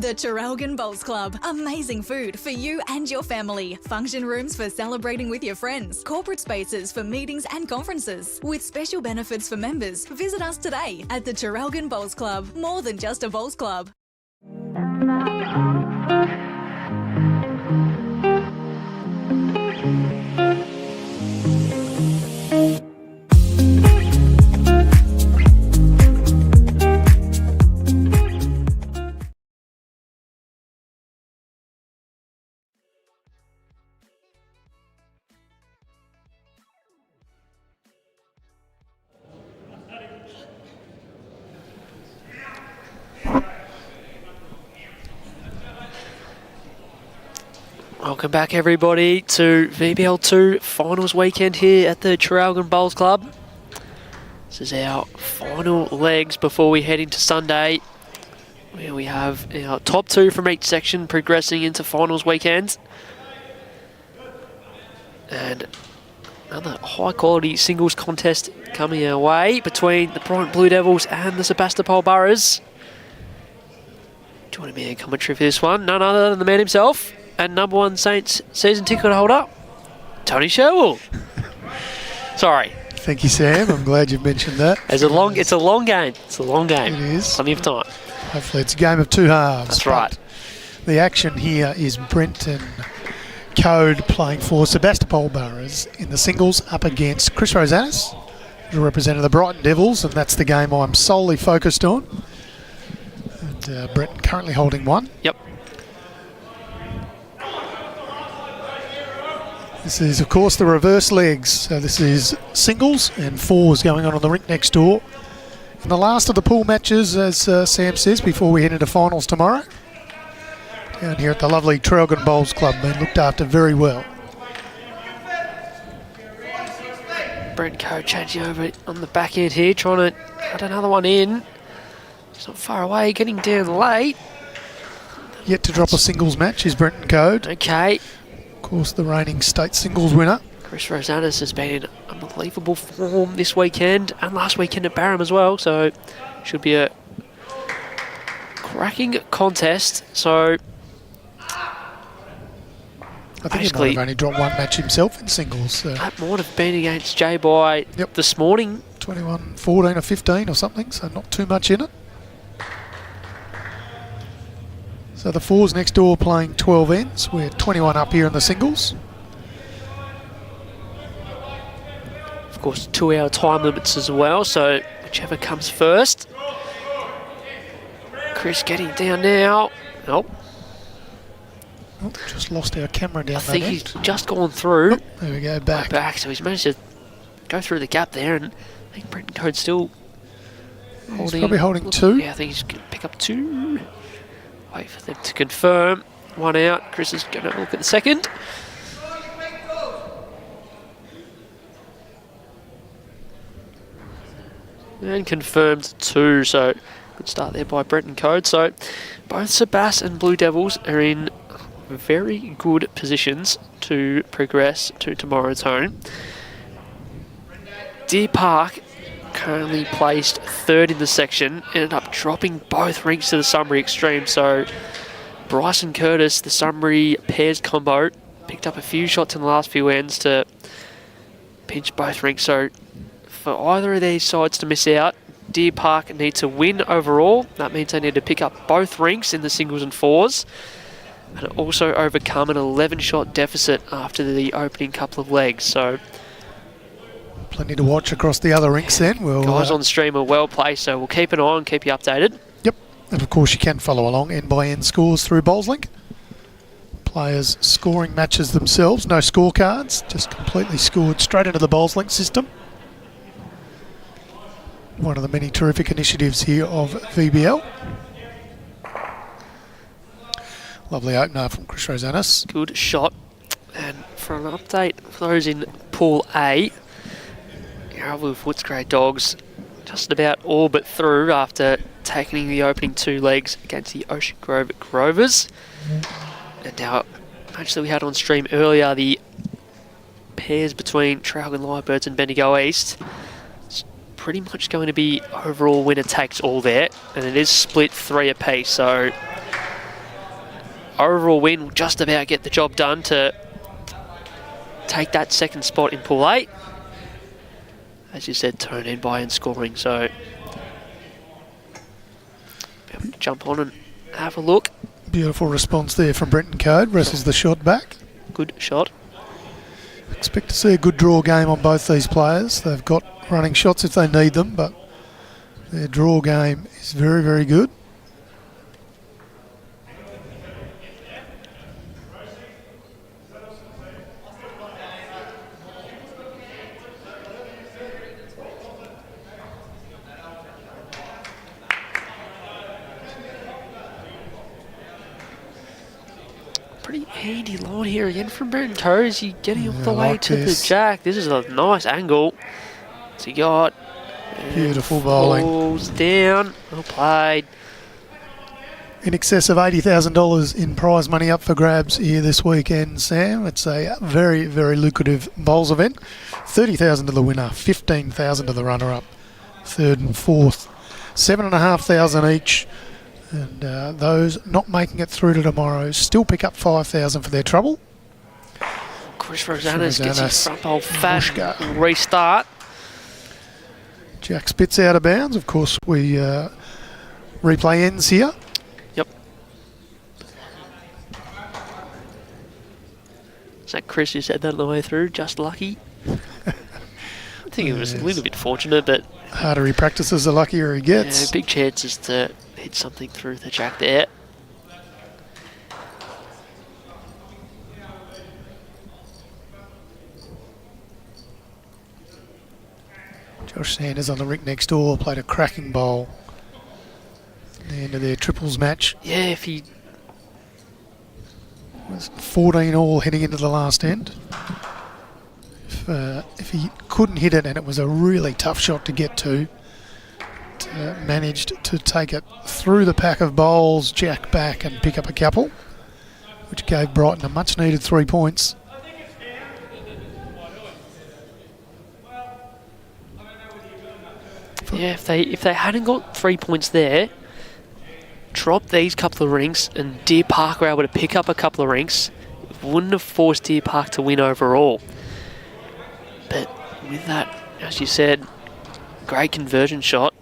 The Traralgon Bowls Club. Amazing food for you and your family. Function rooms for celebrating with your friends. Corporate spaces for meetings and conferences. With special benefits for members. Visit us today at the Traralgon Bowls Club. More than just a bowls club. Welcome back, everybody, to VBL2 finals weekend here at the Traralgon Bowls Club. This is our final legs before we head into Sunday, where we have our top two from each section progressing into finals weekend. And another high-quality singles contest coming our way between the Brighton Blue Devils and the Sebastopol Burras. Joining me in commentary for this one, none other than the man himself, and number one Saints season ticket holder, Tony Sherwell. Sorry. Thank you, Sam. I'm glad you've mentioned that. It's a long game. It's a long game. It is. Plenty of time. Hopefully it's a game of two halves. That's right. The action here is Brenton Code playing for Sebastopol Burras in the singles up against Chris Rosanis, who represented the Brighton Devils, and that's the game I'm solely focused on. And Brenton currently holding one. Yep. This is, of course, the reverse legs. So this is singles and fours going on the rink next door. And the last of the pool matches, as Sam says, before we head into finals tomorrow. Down here at the lovely Traralgon Bowls Club, being looked after very well. Brent Coe changing over on the back end here, trying to add another one in. It's not far away, getting down late. Yet to drop a singles match is Brenton Code. Okay. Of course, the reigning state singles winner. Chris Rosanis has been in unbelievable form this weekend and last weekend at Barham as well, so should be a cracking contest. So I think he might have only dropped one match himself in singles. That might have been against J-Boy this morning. 21, 14 or 15 or something, so not too much in it. So the fours next door playing 12 ends. We're 21 up here in the singles. Of course, 2-hour time limits as well, so whichever comes first. Chris getting down now. Nope. Oh, just lost our camera down there. I think he's just gone through. Oh, there we go, back. So he's managed to go through the gap there, and I think Brenton Code's still holding. He's probably holding two. Yeah, I think he's going to pick up two. Wait for them to confirm. One out. Chris is going to look at the second. And confirmed two, so good start there by Brenton Code. So both Sebas and Blue Devils are in very good positions to progress to tomorrow's home. Deer Park, currently placed third in the section, ended up dropping both rinks to the Sunbury extreme. So Bryson Curtis, the Sunbury pairs combo, picked up a few shots in the last few ends to pinch both rinks. So for either of these sides to miss out, Deer Park need to win overall. That means they need to pick up both rinks in the singles and fours, and also overcome an 11-shot deficit after the opening couple of legs. So plenty to watch across the other rinks then. Guys on stream are well placed, so we'll keep an eye on, keep you updated. Yep, and of course you can follow along end by end scores through BowlsLink. Players scoring matches themselves, no scorecards, just completely scored straight into the BowlsLink system. One of the many terrific initiatives here of VBL. Lovely opener from Chris Rosanis. Good shot. And for an update for those in Pool A, Yarraville Footscray Dogs just about all but through after taking the opening two legs against the Ocean Grove Grovers. And now, match that we had on stream earlier, the pairs between Traralgon Lyrebirds and Bendigo East. It's pretty much going to be overall winner takes all there, and it is split 3 apiece, so overall win will just about get the job done to take that second spot in Pool 8. As you said, turn in by end scoring, so jump on and have a look. Beautiful response there from Brenton Code, wrestles the shot back. Good shot. Expect to see a good draw game on both these players. They've got running shots if they need them, but their draw game is very, very good. Pretty handy line here again from Brenton Code. Is he getting all the way like to this. the jack? This is a nice angle. What's he got? Beautiful bowling. Falls down. Well played. In excess of $80,000 in prize money up for grabs here this weekend, Sam. It's a very, very lucrative bowls event. $30,000 to the winner, $15,000 to the runner-up, third and fourth. $7,500 each. And those not making it through to tomorrow still pick up $5,000 for their trouble. Chris Rosanas gets his front bowl fat and restart. Jack spits out of bounds. Of course, we replay ends here. Yep. Is that Chris who said that on the way through? Just lucky? I think it was a little bit fortunate, but... harder he practices, the luckier he gets. Yeah, big chances to hit something through the jack there. Josh Sanders on the rink next door played a cracking bowl at the end of their triples match. Yeah, if he... It was 14 all heading into the last end. If he couldn't hit it, and it was a really tough shot to get to, managed to take it through the pack of bowls, jack back and pick up a couple, which gave Brighton a much needed 3 points. Yeah, if they hadn't got 3 points there, drop these couple of rinks, and Deer Park were able to pick up a couple of rinks, it wouldn't have forced Deer Park to win overall. But with that, as you said, great conversion shot.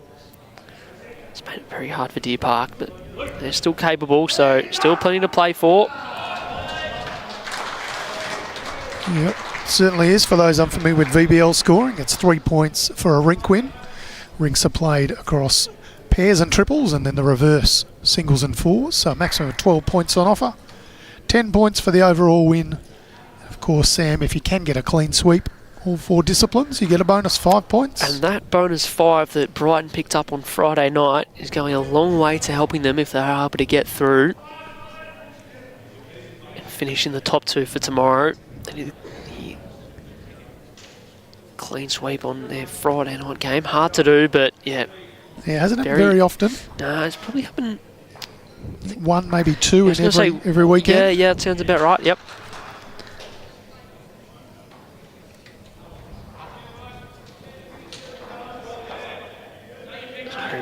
It's made it very hard for Deer Park, but they're still capable, so still plenty to play for. Yep, certainly is. For those unfamiliar with VBL scoring, it's 3 points for a rink win. Rinks are played across pairs and triples, and then the reverse, singles and fours, so a maximum of 12 points on offer. 10 points for the overall win. Of course, Sam, if you can get a clean sweep, all 4 disciplines, you get a bonus 5 points. And that bonus 5 that Brighton picked up on Friday night is going a long way to helping them if they are able to get through and finish in the top 2 for tomorrow. And clean sweep on their Friday night game. Hard to do, but yeah. Yeah, hasn't it very often? No, it's probably happened. 1, maybe 2 in every weekend. Yeah, it sounds about right, yep.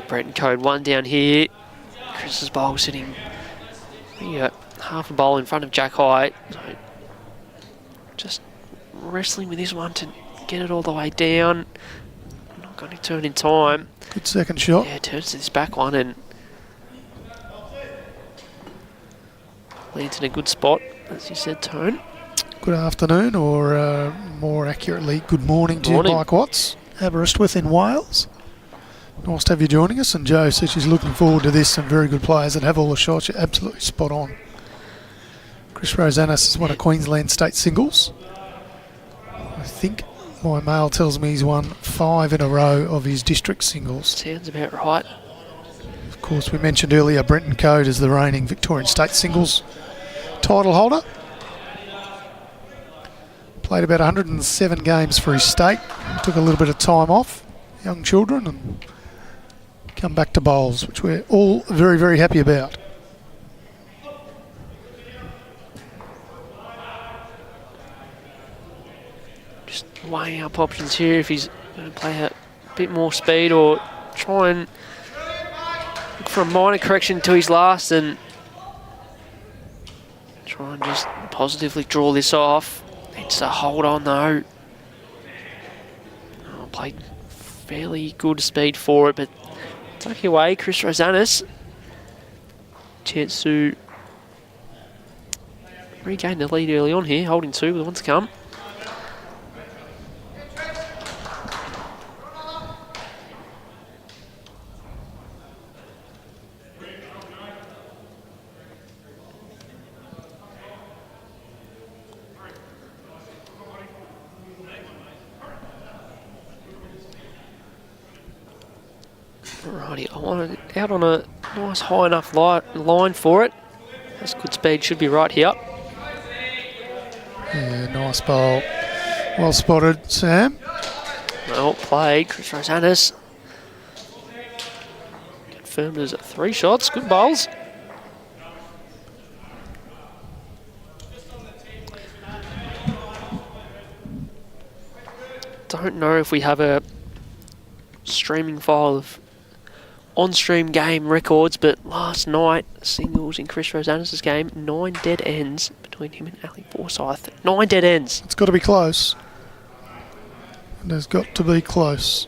Brenton Code 1 down here. Chris's bowl sitting half a bowl in front of Jack High. So just wrestling with this one to get it all the way down. Not going to turn in time. Good second shot. Yeah, turns to this back one and leads in a good spot, as you said, Tone. Good afternoon, or more accurately, good morning to you, Mike Watts, Aberystwyth in Wales. Nice to have you joining us, and Jo says she's looking forward to this. Some very good players that have all the shots. You're absolutely spot on. Chris Rosanas is one of Queensland state singles. I think my mail tells me he's won 5 in a row of his district singles. Sounds about right. Of course, we mentioned earlier Brenton Code is the reigning Victorian state singles title holder. Played about 107 games for his state. Took a little bit of time off, young children, and come back to bowls, which we're all very, very happy about. Just weighing up options here if he's going to play a bit more speed or try and look for a minor correction to his last and Try and just positively draw this off. Needs to hold on though. Oh, played fairly good speed for it, but tucking away, Chris Rosanis. Chance to regain the lead early on here, holding 2 with 1 to come. Alrighty, I want it out on a nice high enough line for it. That's good speed, should be right here. Yeah, nice bowl. Well spotted, Sam. Well played, Chris Rosanis. Confirmed as 3 shots, good bowls. Don't know if we have a streaming file of on-stream game records, but last night, singles in Chris Rosanis' game, 9 dead ends between him and Ali Forsyth. 9 dead ends. It's got to be close. It has got to be close.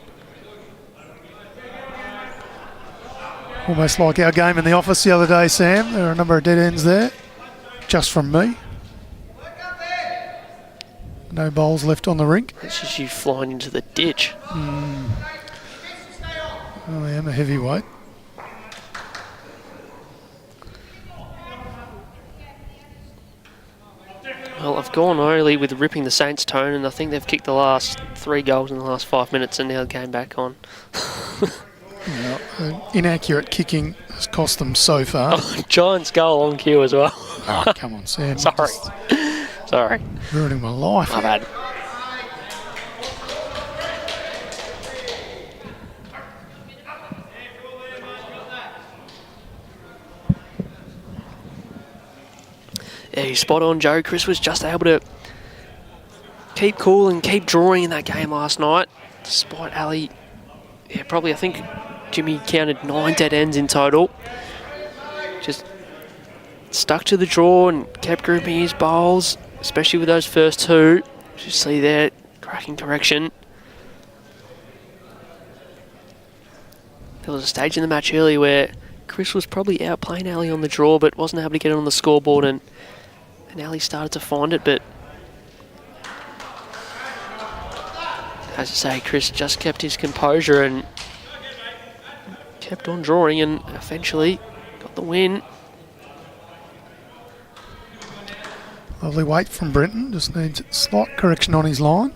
Almost like our game in the office the other day, Sam. There are a number of dead ends there, just from me. No bowls left on the rink. That's just you flying into the ditch. I am a heavyweight. Well, I've gone early with ripping the Saints tone, and I think they've kicked the last 3 goals in the last 5 minutes, and now the game back on. Inaccurate kicking has cost them so far. Oh, Giants goal on cue as well. Oh, come on, Sam. Sorry. Sorry. Ruining my life. My bad. Yeah, you're spot on, Joe. Chris was just able to keep cool and keep drawing in that game last night, despite Ali. Yeah, probably, I think Jimmy counted 9 dead ends in total. Just stuck to the draw and kept grouping his bowls, especially with those first 2. You see there, cracking correction. There was a stage in the match earlier where Chris was probably outplaying Ali on the draw, but wasn't able to get it on the scoreboard, and Ali started to find it, but as I say, Chris just kept his composure and kept on drawing, and eventually got the win. Lovely weight from Brenton. Just needs a slight correction on his line.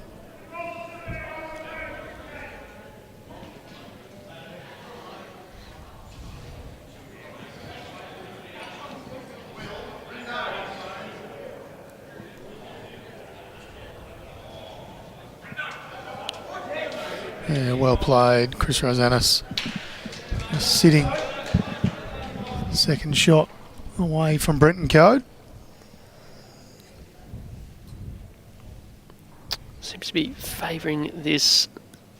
Yeah, well played, Chris Rosanis. Just sitting. Second shot away from Brenton Code. Seems to be favouring this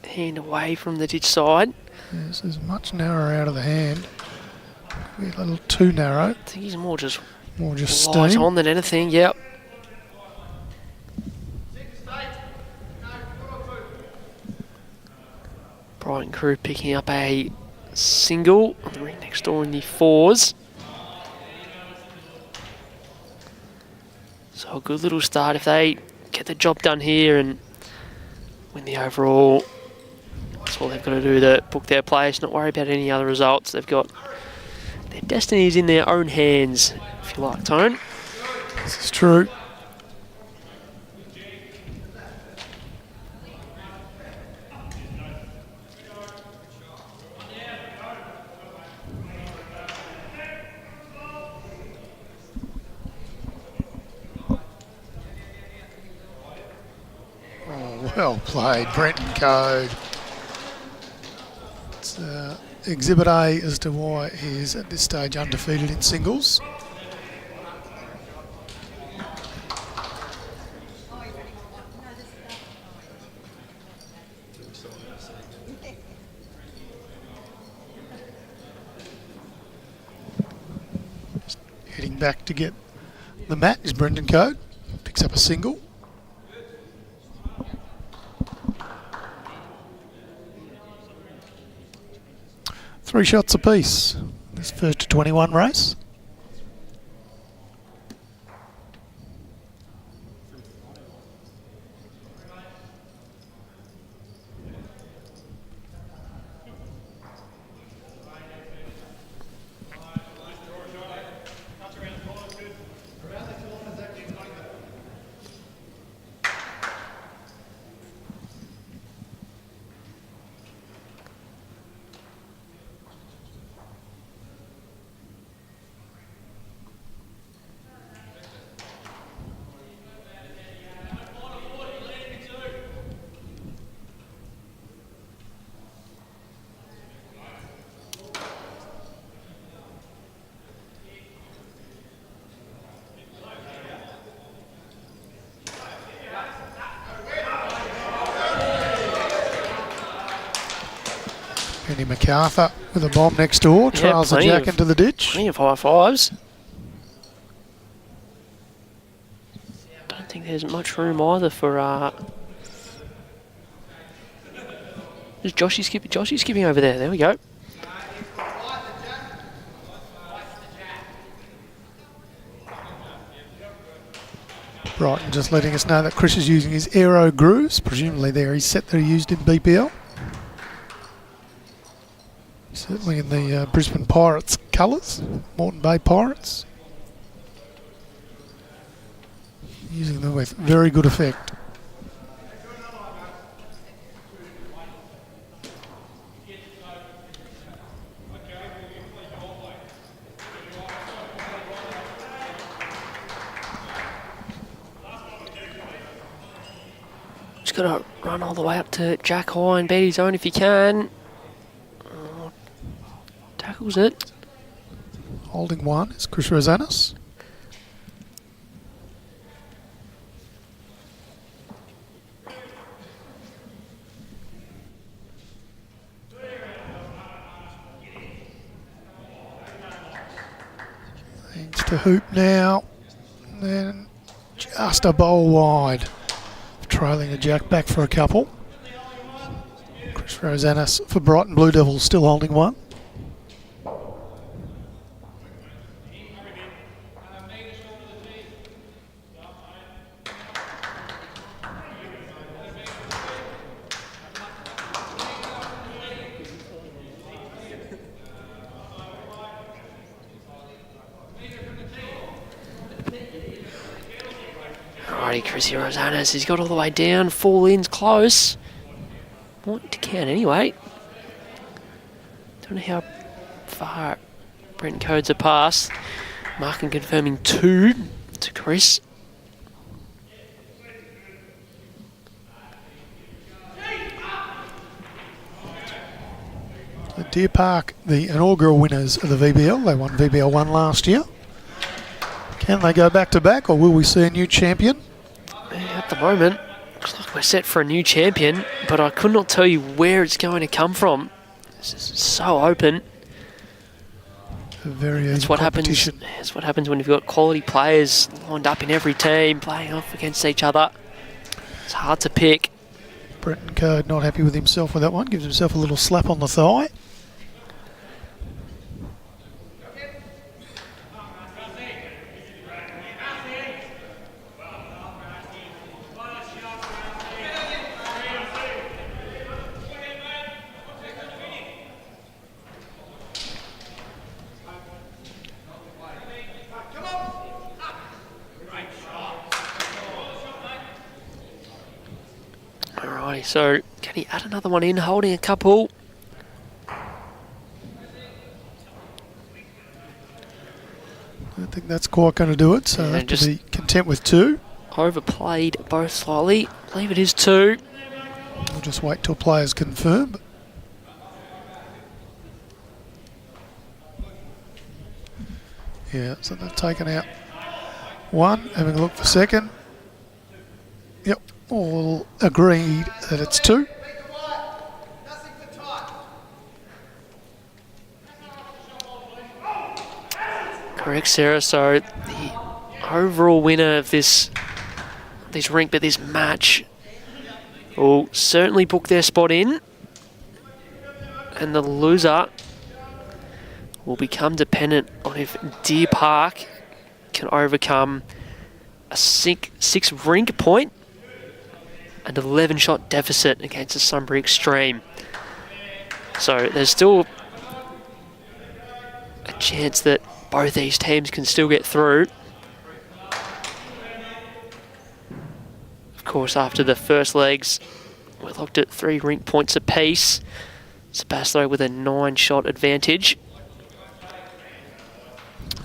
hand away from the ditch side. Yeah, this is much narrower out of the hand. A little too narrow. I think he's more just steam. on than anything, yep. Brighton crew picking up a single on the ring next door in the 4s. So a good little start if they get the job done here and win the overall. That's all they've got to do to book their place, not worry about any other results. They've got their destinies in their own hands, if you like, Tone. This is true. Well played, Brenton Code. It's Exhibit A as to why he is at this stage undefeated in singles. Just heading back to get the mat is Brendan Code. Picks up a single. Three shots apiece. This first to 21 race. Andy MacArthur with a bomb next door, trails the jack into the ditch. Plenty of high fives. Don't think there's much room either for Is Joshy skipping over there. There we go. Brighton just letting us know that Chris is using his aero grooves. Presumably they're his set that he used in BPL. Certainly in the Brisbane Pirates colours, Moreton Bay Pirates. Using them with very good effect. Just got to run all the way up to Jack High and beat his own if you can. Tackles it. Holding one is Chris Rosanis. Needs to hoop now. And then just a bowl wide. Trailing the jack back for a couple. Chris Rosanis for Brighton Blue Devils still holding one. Alrighty, Chrissy Rosanis, he's got all the way down, 4 ins close. What to count anyway. Don't know how far Brent Codes are past. Marking confirming 2 to Chris. The Deer Park, the inaugural winners of the VBL. They won VBL1 last year. Can they go back to back, or will we see a new champion? At the moment, looks like we're set for a new champion, but I could not tell you where it's going to come from. This is so open. A very even It's what competition. happens. It's what happens when you've got quality players lined up in every team, playing off against each other. It's hard to pick. Brenton Code not happy with himself with that one. Gives himself a little slap on the thigh. Alrighty, so can he add another one in, holding a couple? I don't think that's quite going to do it, so Yeah, have to just- be content with 2. Overplayed both slightly. I believe it is 2. We'll just wait till players confirm. Yeah, so they've taken out 1, having a look for 2nd. Yep, all agreed that it's 2. Correct, Sarah. So the overall winner of this rink, but this match will certainly book their spot in, and the loser will become dependent on if Deer Park can overcome a six rink point and 11-shot deficit against the Sunbury Extreme. So there's still a chance that both these teams can still get through. Of course, after the first legs, we're locked at 3 rink points apiece. Sebastopol with a 9-shot advantage.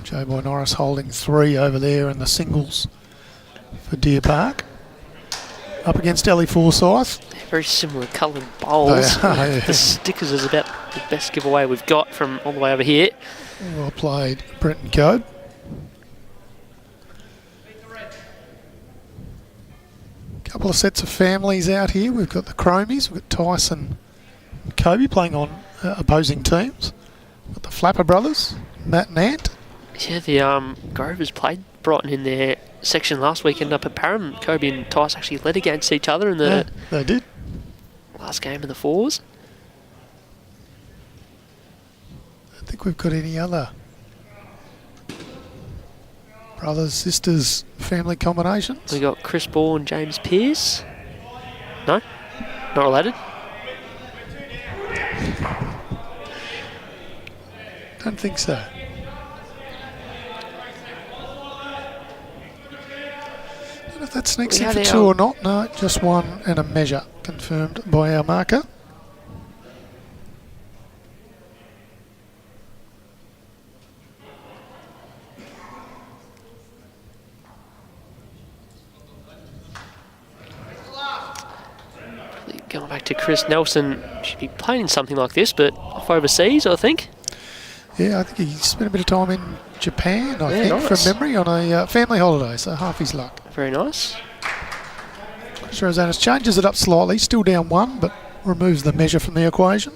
Joe Boy Norris holding 3 over there in the singles for Deer Park. Up against Ellie Forsyth. They're very similar coloured bowls. Yeah. The stickers is about the best giveaway we've got from all the way over here. Well played, Brenton Code. Couple of sets of families out here. We've got the Chromies, we've got Tyson and Kobe playing on opposing teams. We've got the Flapper brothers, Matt and Ant. Yeah, the Grovers played Brighton in their section last weekend up at Parham. Kobe and Tice actually led against each other in the they did. last game of the fours. I don't think we've got any other brothers, sisters, family combinations. We got Chris Ball and James Pearce. No? Not related? Don't think so. Don't know if that sneaks in for 2 or not. No, just 1 and a measure confirmed by our marker. Going back to Chris Nelson, should be playing something like this, but off overseas, I think. Yeah, I think he spent a bit of time in Japan, I think, nice. from memory, on a family holiday, so half his luck. Very nice. Rosanas changes it up slightly, still down 1, but removes the measure from the equation.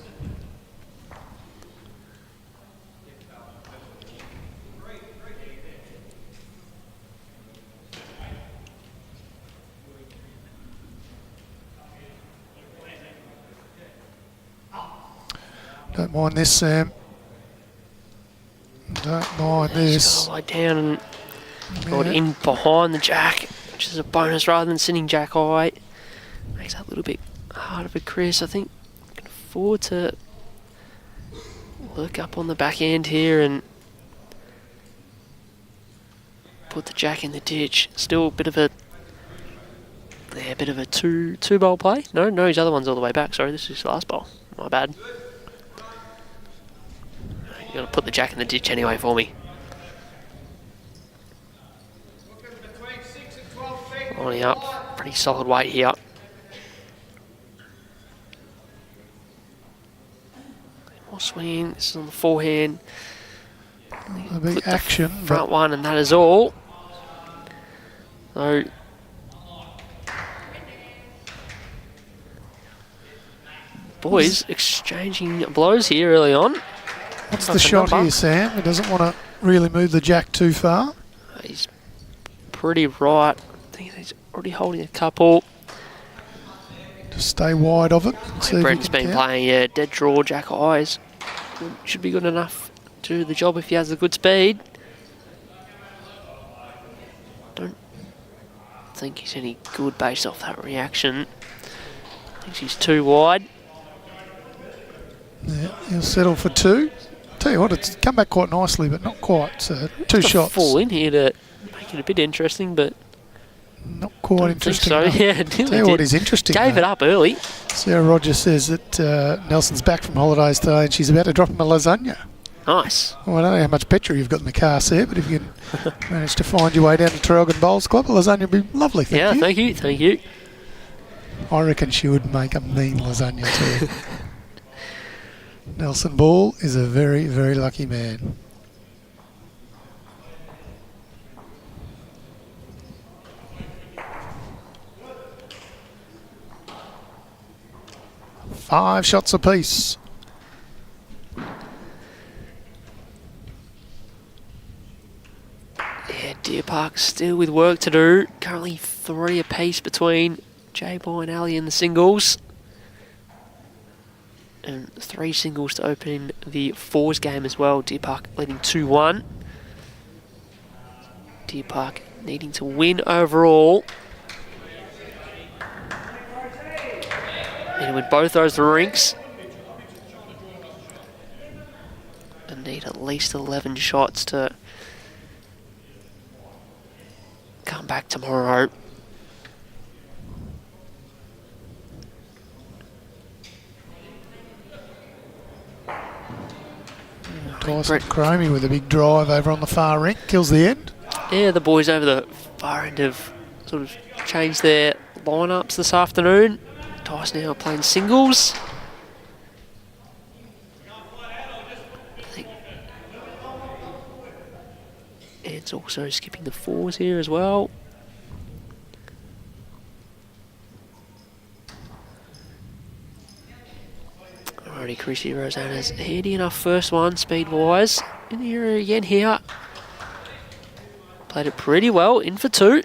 Don't mind this, Sam. Don't mind this. Lie down and got in behind the jack, which is a bonus rather than sitting jack high. Makes that a little bit harder for Chris. I think can afford to work up on the back end here and put the jack in the ditch. Still a bit of a two bowl play. No, his other one's all the way back. Sorry, this is his last bowl. My bad. You got to put the jack in the ditch anyway for me. Lining up, pretty solid weight here. More swinging. This is on the forehand. A big action. Front one, and that is all. So boys exchanging blows here early on. What's the shot here, Sam? He doesn't want to really move the jack too far. He's pretty right. I think he's already holding a couple. Just stay wide of it. Brent's been playing dead draw, jack eyes. Should be good enough to do the job if he has a good speed. Don't think he's any good based off that reaction. I think he's too wide. Yeah, he'll settle for 2. Tell you what, it's come back quite nicely, but not quite. So 2 shots. Fall in here to make it a bit interesting, but not quite interesting. So yeah, tell you what is interesting. Gave it up early. Sarah Rogers says that Nelson's back from holidays today, and she's about to drop him a lasagna. Nice. Well, I don't know how much petrol you've got in the car, Sarah, but if you can manage to find your way down to Traralgon Bowls Club, a lasagna would be lovely. Thank you. I reckon she would make a mean lasagna too. Nelson Ball is a very, very lucky man. Five shots apiece. Yeah, Deer Park Park still with work to do. Currently 3 apiece between J-Boy and Ali in the singles. And 3 singles to open the fours game as well. Deer Park leading 2-1. Deer Park needing to win overall. Need to win both those rinks. And need at least 11 shots to come back tomorrow. Tyson Cromie with a big drive over on the far rink, kills the end. Yeah, the boys over the far end have sort of changed their lineups this afternoon. Tyson now playing singles. I think Ed's also skipping the fours here as well. Alrighty, Chrissy Rosanna's handy enough first one, speed-wise. In the area again here. Played it pretty well, in for 2.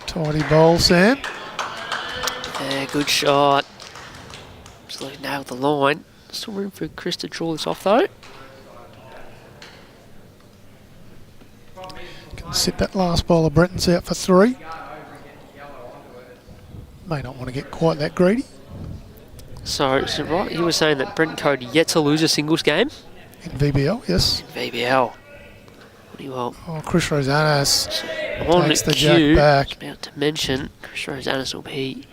Tidy bowl, Sam. Yeah, good shot. Absolutely nailed the line. Still room for Chris to draw this off though. Can sit that last bowler. Brenton's out for 3. May not want to get quite that greedy. So right, you were saying that Brenton Code yet to lose a singles game? In VBL, yes. VBL. Pretty well. Oh, Chris Rosanas On takes the cue, jack back. about to mention, Chris Rosanas will be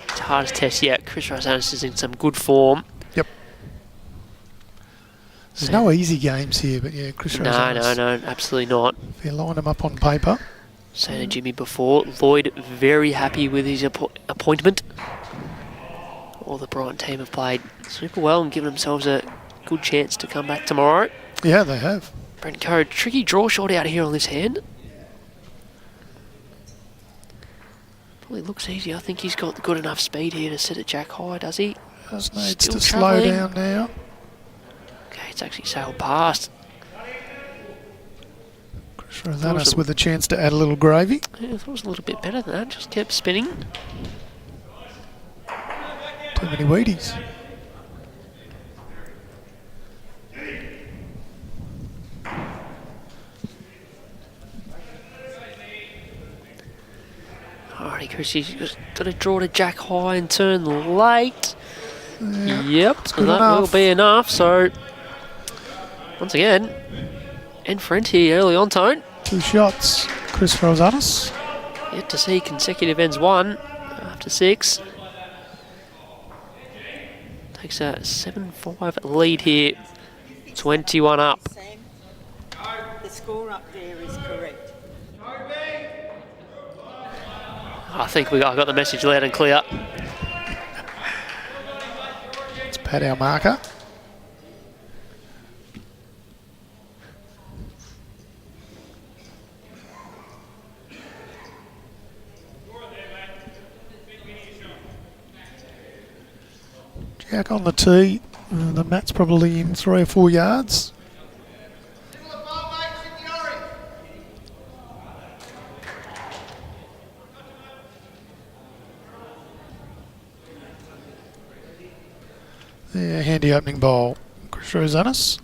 his hardest test yet. Chris Rosanas is in some good form. Yep. There's no easy games here, but yeah, Chris Rosanas. No, absolutely not. If you line them up on paper. Saying to Jimmy before, Lloyd very happy with his appointment. All the Brighton team have played super well and given themselves a good chance to come back tomorrow. Yeah, they have. Brent Code, tricky draw shot out here on this hand. Probably looks easy. I think he's got good enough speed here to set it jack high, does he? Just needs Still to slow travelling. down now. Okay, it's actually sailed past. Chris Rosanas with a chance to add a little gravy. Yeah, I thought it was a little bit better than that. Just kept spinning. Too many Wheaties. Alrighty, Chrissy's just got to draw to jack high and turn late. Yeah, Yep, and that will be enough. So, once again, end for end here early on, Tone. 2 shots. Chris Rosanas. Yet to see consecutive ends 1 after 6. Takes a 7-5 lead here. 21 up. Sam, the score up there is correct. I think I got the message loud and clear. Let's pat our marker. Jack on the tee. The mat's probably in 3 or 4 yards. Yeah, handy opening bowl. Chris Rosanas.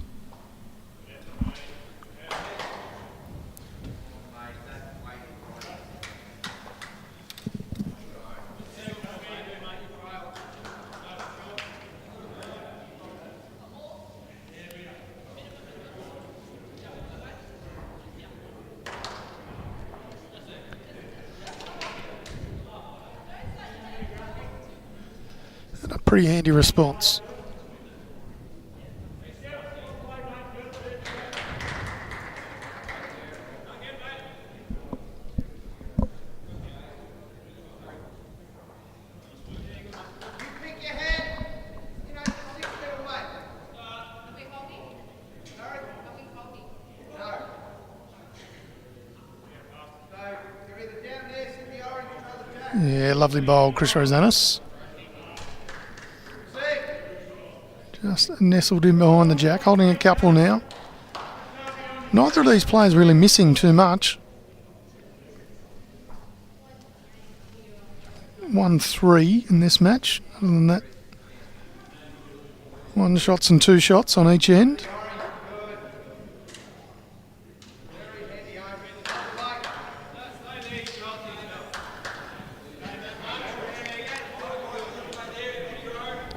And a pretty handy response. Yeah, lovely bowl, Chris Rosanis. Just nestled in behind the jack, holding a couple now. Neither of these players really missing too much. 1-3 in this match. Other than that, 1 shots and 2 shots on each end.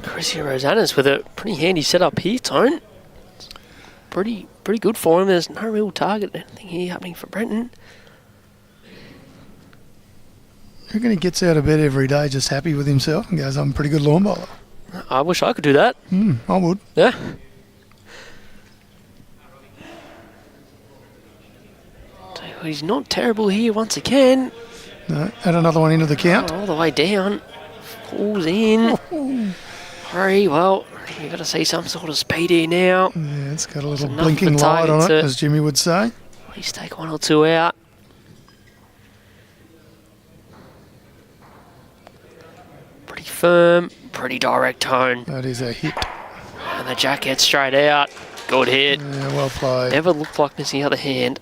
Chrissy Rosanas with a pretty handy setup here, Tone. Pretty good for him. There's no real target anything here happening for Brenton. I reckon he gets out of bed every day just happy with himself and goes, I'm a pretty good lawn bowler. I wish I could do that. I would. Yeah. He's not terrible here once again. No, add another one into the count. All the way down. Falls in. Hurry, well, you've got to see some sort of speed here now. Yeah, it's got a little enough blinking of a light on it, target as Jimmy would say. At least take 1 or 2 out. Pretty firm, pretty direct tone. That is a hit. And the jack gets straight out. Good hit. Yeah, well played. Never looked like missing the other hand.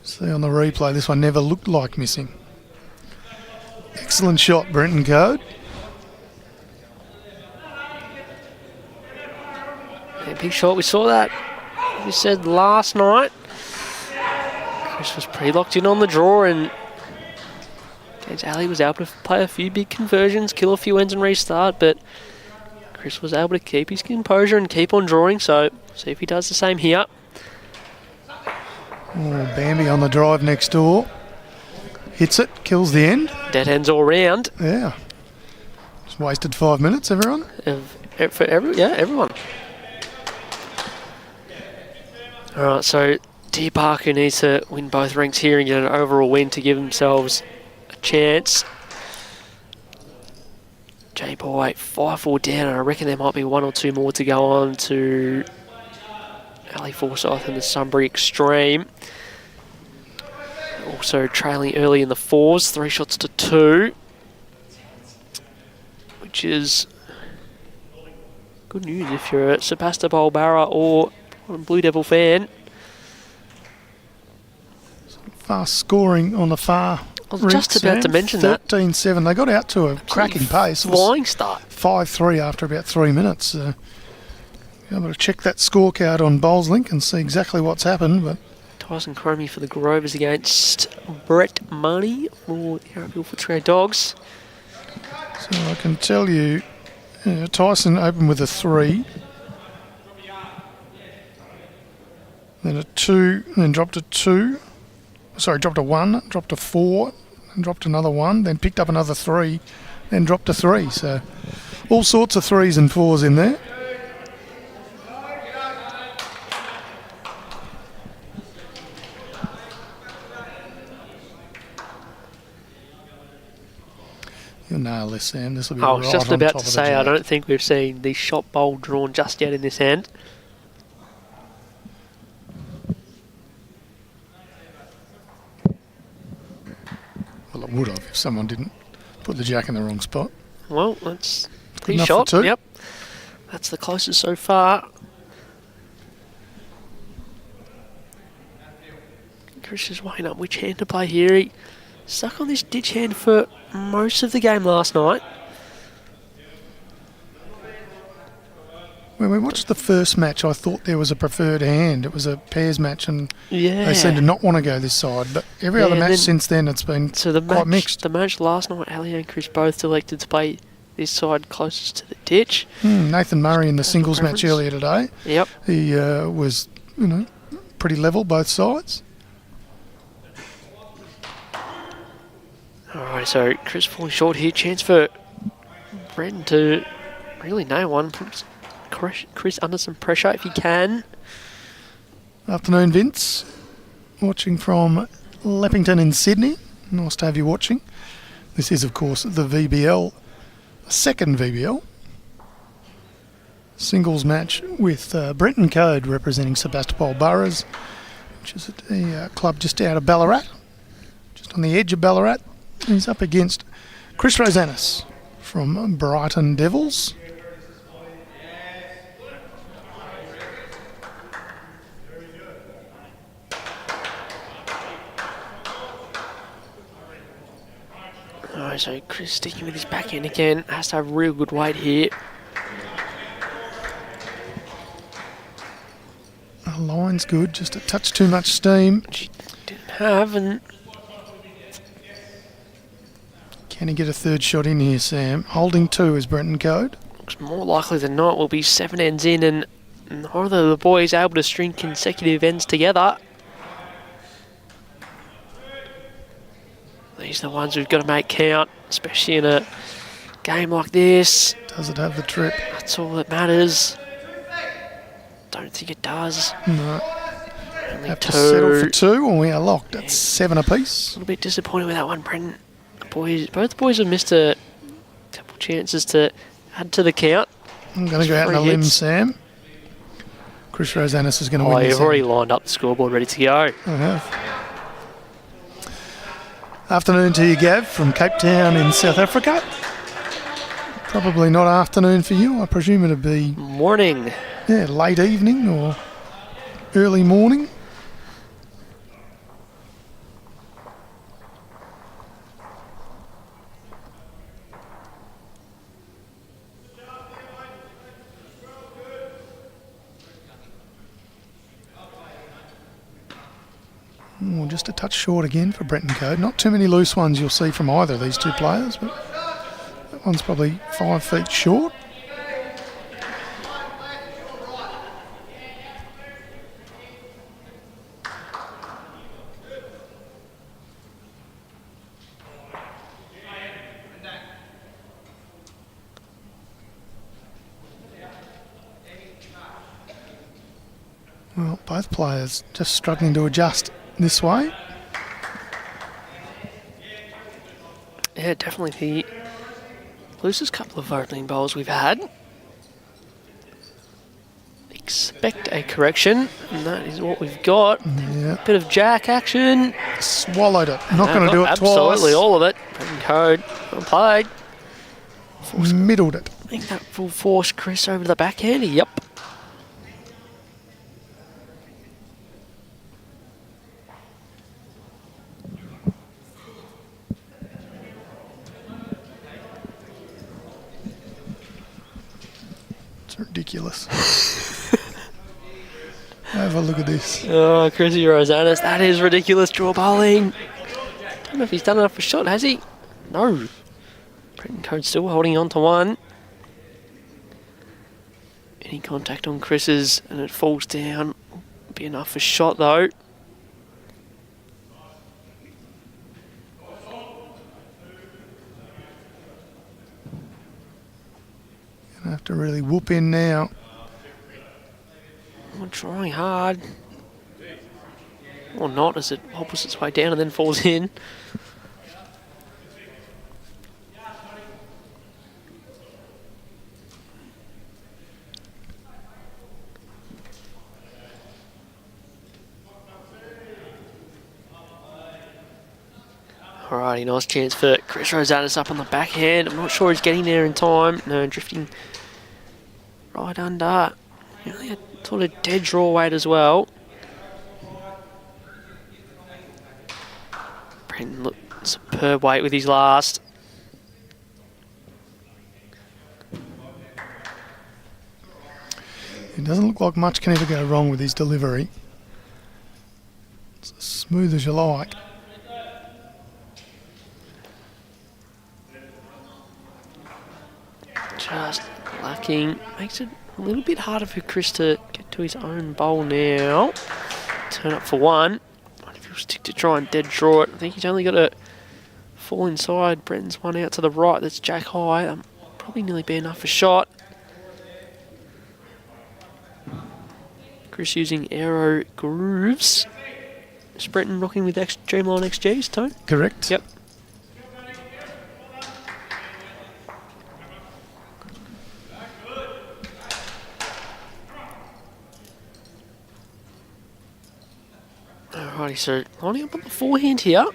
See on the replay, this one never looked like missing. Excellent shot, Brenton Code. Yeah, big shot, we saw that. We said last night. Chris was pretty locked in on the draw, and James Alley was able to play a few big conversions, kill a few ends and restart, but Chris was able to keep his composure and keep on drawing, so see if he does the same here. Oh, Bambi on the drive next door. Hits it, kills the end. Dead ends all round. Yeah. Just wasted 5 minutes, everyone. Everyone. Alright, so Deer Parker needs to win both ranks here and get an overall win to give themselves a chance. J-Boy 5-4 down, and I reckon there might be 1 or 2 more to go on to Ali Forsyth and the Sunbury Extreme. Also trailing early in the 4s, 3 shots to 2, which is good news if you're a Sebastopol Barra or a Blue Devil fan. Fast scoring on the far. I was just about to mention that. 13-7. They got out to a cracking pace. Flying start. 5-3 after about 3 minutes. You're able to check that scorecard on Bowls Link and see exactly what's happened. But Tyson Cromie for the Grovers against Brett Money for the Yarraville Footscray Dogs. so I can tell you, Tyson opened with a 3. Then a 2, then dropped a 2. Sorry, dropped a 1, dropped a 4, and dropped another 1, then picked up another 3, then dropped a 3. So all sorts of 3s and 4s in there. You'll nail this, Sam. This will be I was right just on about top to of say, the I jack. don't think we've seen the shot bowl drawn just yet in this hand. Well, it would have if someone didn't put the jack in the wrong spot. Well, that's the Enough shot. for 2. Yep, that's the closest so far. Chris is weighing up which hand to play here. He stuck on this ditch hand for most of the game last night. When we watched the first match, I thought there was a preferred hand. It was a pairs match, and Yeah. they seemed to not want to go this side. But every Yeah, other and match then- since then, it's been So the quite match, mixed. the match last night, Ali and Chris both elected to play this side closest to the ditch. Nathan Murray in the singles match preference. earlier today, Yep. he was, pretty level both sides. Alright, so Chris falling short here. Chance for Brenton to really nail one. Puts Chris under some pressure if he can. Afternoon, Vince. Watching from Leppington in Sydney. Nice to have you watching. This is, of course, the VBL, second VBL. singles match with Brenton Code representing Sebastopol Burras, which is a club just out of Ballarat, just on the edge of Ballarat. He's up against Chris Rosanis from Brighton Devils. Oh, so Chris sticking with his backhand again. Has to have real good weight here. The line's good, just a touch too much steam. She didn't have, and Can he get a third shot in here, Sam? Holding 2 is Brenton Code. looks more likely than not will be 7 ends in, and neither of the boys able to string consecutive ends together. These are the ones we've got to make count, especially in a game like this. Does it have the trip? That's all that matters. Don't think it does. No. Only Have 2. to settle for 2, and we are locked at 7 apiece. A little bit disappointed with that one, Brenton. Both boys have missed a couple chances to add to the count. I'm going to go out on a 3 limb, hits. Sam. Chris Rosanis is going to Oh, win this. you've already lined up the scoreboard ready to go. I have. Afternoon to you, Gav, from Cape Town in South Africa. Probably not afternoon for you. I presume it'd be Morning. late evening or early morning. Oh, just a touch short again for Brenton Code. Not too many loose ones you'll see from either of these two players, but that one's probably 5 feet short. Well, both players just struggling to adjust this way. Yeah, definitely the loosest couple of opening bowls we've had. Expect a correction, and that is what we've got. Yeah, Bit of jack action. swallowed it. Not going to do it Absolutely, twice. all of it. Brenton Code, well played. Middled it. I think that will force Chris over to the backhand. Yep. It's ridiculous. Have a look at this. Oh, Chrissy Rosanis, that is ridiculous draw bowling. Don't know if he's done enough for shot, has he? No. Brenton Code still holding on to one. Any contact on Chris's and it falls down. Won't be enough for shot though. Gonna have to really whoop in now. I'm trying hard. Or not, as it wobbles its way down and then falls in. Alrighty, nice chance for Chris Rosanis up on the backhand. I'm not sure he's getting there in time. No, drifting right under. Really a sort of dead draw weight as well. Brenton looked superb weight with his last. It doesn't look like much can ever go wrong with his delivery. It's as smooth as you like. Just lacking. Makes it a little bit harder for Chris to get to his own bowl now. Turn up for one. What if he'll stick to try and dead draw it? I think he's only got to fall inside. Brenton's one out to the right. That's jack high. Probably nearly be enough for shot. Chris using aero grooves. Is Brenton rocking with Dreamline XGs, Tone? Correct? Yep. Okay, so lining up on the forehand here.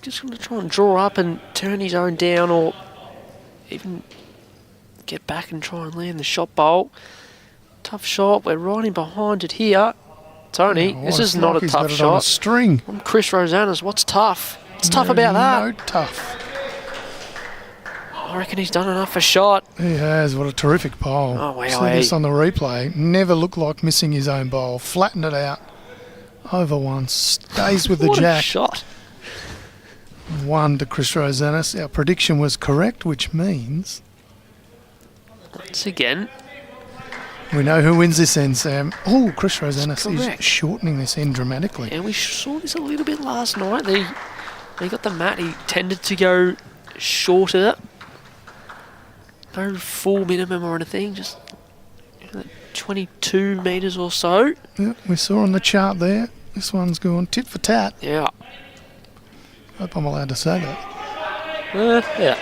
Just going to try and draw up and turn his own down, or even get back and try and land the shot bowl. Tough shot. We're riding behind it here. Tony, this is not a tough shot. On a string. From Chris Rosanas. What's tough? What's tough about that? No tough. I reckon he's done enough for shot. He has. What a terrific bowl. Oh, wow. See this on the replay. Never looked like missing his own bowl. Flattened it out. Over one. Stays with the What jack. a shot. 1 to Chris Rosanas. Our prediction was correct, which means Once again, we know who wins this end, Sam. Oh, Chris Rosanas correct. is shortening this end dramatically. and we saw this a little bit last night. He got the mat. He tended to go shorter. No full minimum or anything, just 22 metres or so. Yeah, we saw on the chart there. This one's going tit for tat. Yeah. Hope I'm allowed to say that. Yeah.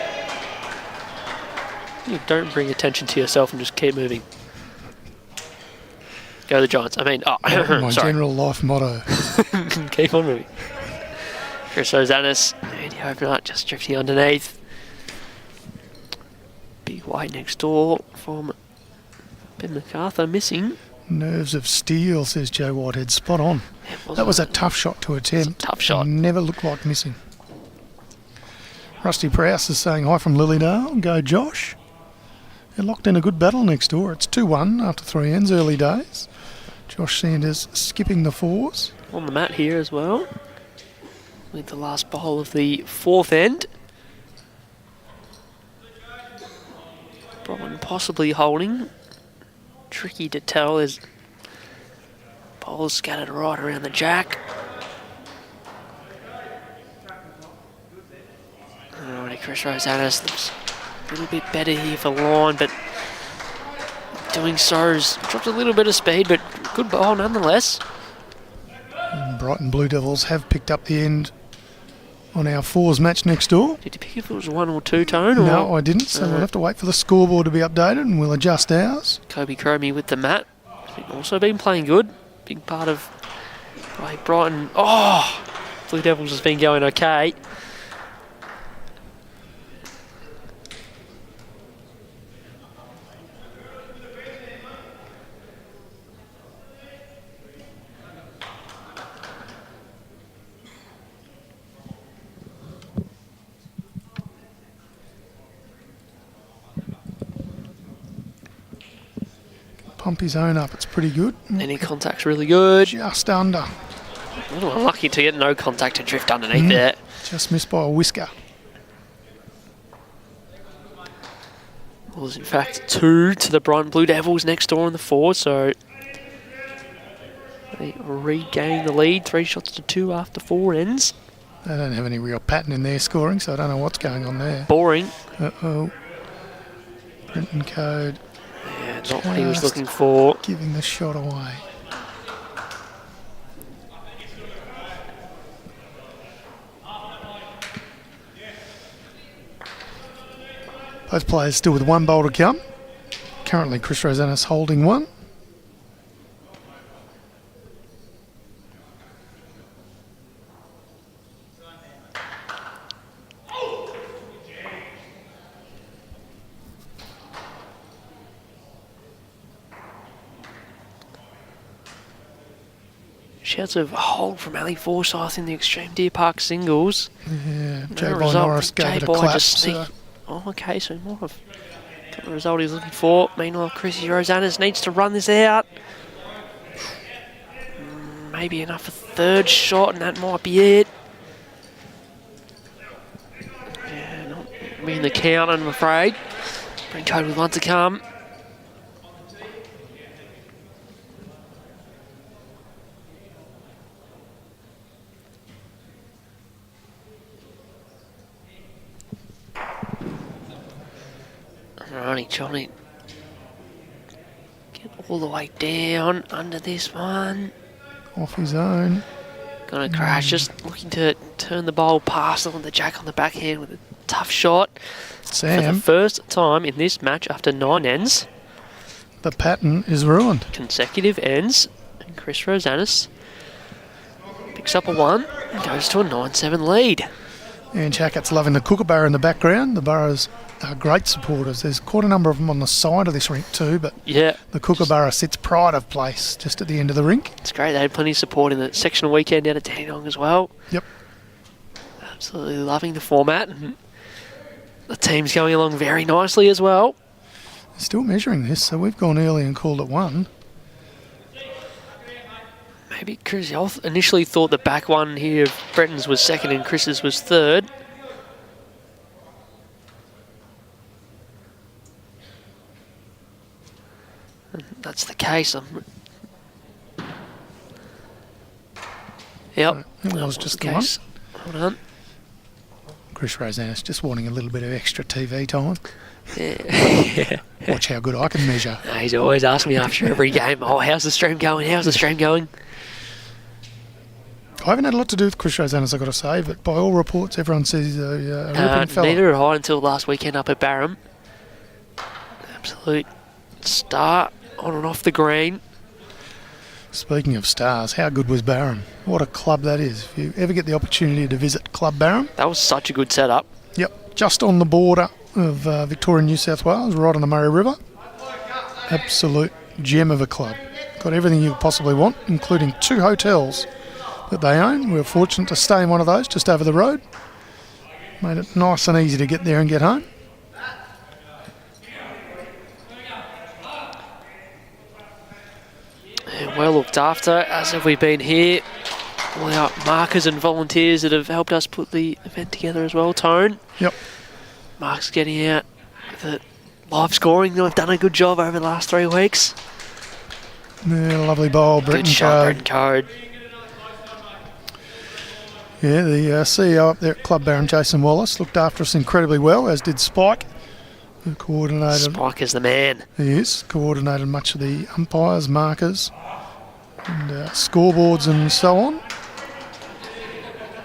You don't bring attention to yourself and just keep moving. Go the Giants. I mean, My sorry. general life motto. Keep on moving. Chris Rosanas, and the opener just drifting underneath. Big white next door from Ben MacArthur missing. Nerves of steel, says Joe Whitehead. Spot on. That was a tough shot to attempt. Tough shot. Never looked like missing. Rusty Prowse is saying hi from Lilydale. Go Josh. They're locked in a good battle next door. It's 2-1 after 3 ends, early days. Josh Sanders skipping the fours. On the mat here as well. With the last bowl of the fourth end. Brighton possibly holding. Tricky to tell as bowls scattered right around the jack. Alrighty, Chris Rosanas looks a little bit better here for line, but doing so has dropped a little bit of speed, but good bowl nonetheless. And Brighton Blue Devils have picked up the end on our fours match next door. Did you pick if it was 1 or 2 tone? Or? No, I didn't, so we'll have to wait for the scoreboard to be updated and we'll adjust ours. Kobe Cromie with the mat. Also been playing good. Big part of Brighton. Oh! Blue Devils has been going okay. Pump his own up, it's pretty good. Any contact's really good. Just under. A little unlucky to get no contact and drift underneath there. Just missed by a whisker. Well, there's in fact 2 to the Brighton Blue Devils next door in the 4, so they regain the lead. 3 shots to 2 after 4 ends. They don't have any real pattern in their scoring, so I don't know what's going on there. Boring. Uh-oh. Brenton Code Yeah, not what he was looking for. giving the shot away. Both players still with 1 bowl to come. Currently Chris Rosanas holding 1. Shouts of hold from Ali Forsyth in the Extreme Deer Park singles. Yeah, No J. result. Norris gave it a J-Boy clap. just So Oh, okay, so he might have got the result he was looking for. Meanwhile, Chrissy Rosanas needs to run this out. Maybe enough for 3rd shot, and that might be it. Yeah, not in the count, I'm afraid. Bring Code with 1 to come. Alrighty, Johnny. Get all the way down under this one. off his own. Gonna crash, just looking to turn the bowl past on the jack on the backhand with a tough shot. For the Sam, first time in this match after 9 ends, the pattern is ruined. consecutive ends, and Chris Rosanas Picks up a 1 and goes to a 9-7 lead. And Chackett's loving the Kookaburra in the background. The Burras are great supporters. There's quite a number of them on the side of this rink too, but Yeah, the Kookaburra sits pride of place just at the end of the rink. it's great. They had plenty of support in the sectional weekend out of Dandenong as well. Yep. Absolutely loving the format, and the team's going along very nicely as well. Still measuring this, so we've gone early and called it 1. Maybe Chris initially thought the back one here of Bretton's was second and Chris's was third. And that's the case. Yep. That was just the one. case. Hold on. Chris Rosanis just wanting a little bit of extra TV time. Yeah. Watch how good I can measure. He's always asking me after every game, oh, how's the stream going? How's the stream going? I haven't had a lot to do with Chris Rosanis, I've got to say, but by all reports, everyone says he's a ripping fella. Neither had I until last weekend up at Barham. Absolute star on and off the green. Speaking of stars, how good was Barham? What a club that is. If you ever get the opportunity to visit Club Barham. That was such a good setup. Yep, just on the border of Victoria and New South Wales, right on the Murray River. Absolute gem of a club. Got everything you could possibly want, including 2 hotels that they own. We were fortunate to stay in one of those just over the road. Made it nice and easy to get there and get home. And well looked after, as have we been here. All our markers and volunteers that have helped us put the event together as well. Tone. Yep. Mark's getting out with the live scoring. They've done a good job over the last 3 weeks. Yeah, lovely bowl, Good Britton shot, Code. Britton Code. Yeah, the CEO up there at Club Barham, Jason Wallace, looked after us incredibly well, as did Spike, who coordinated. Spike is the man. He is, coordinated much of the umpires, markers, and scoreboards and so on.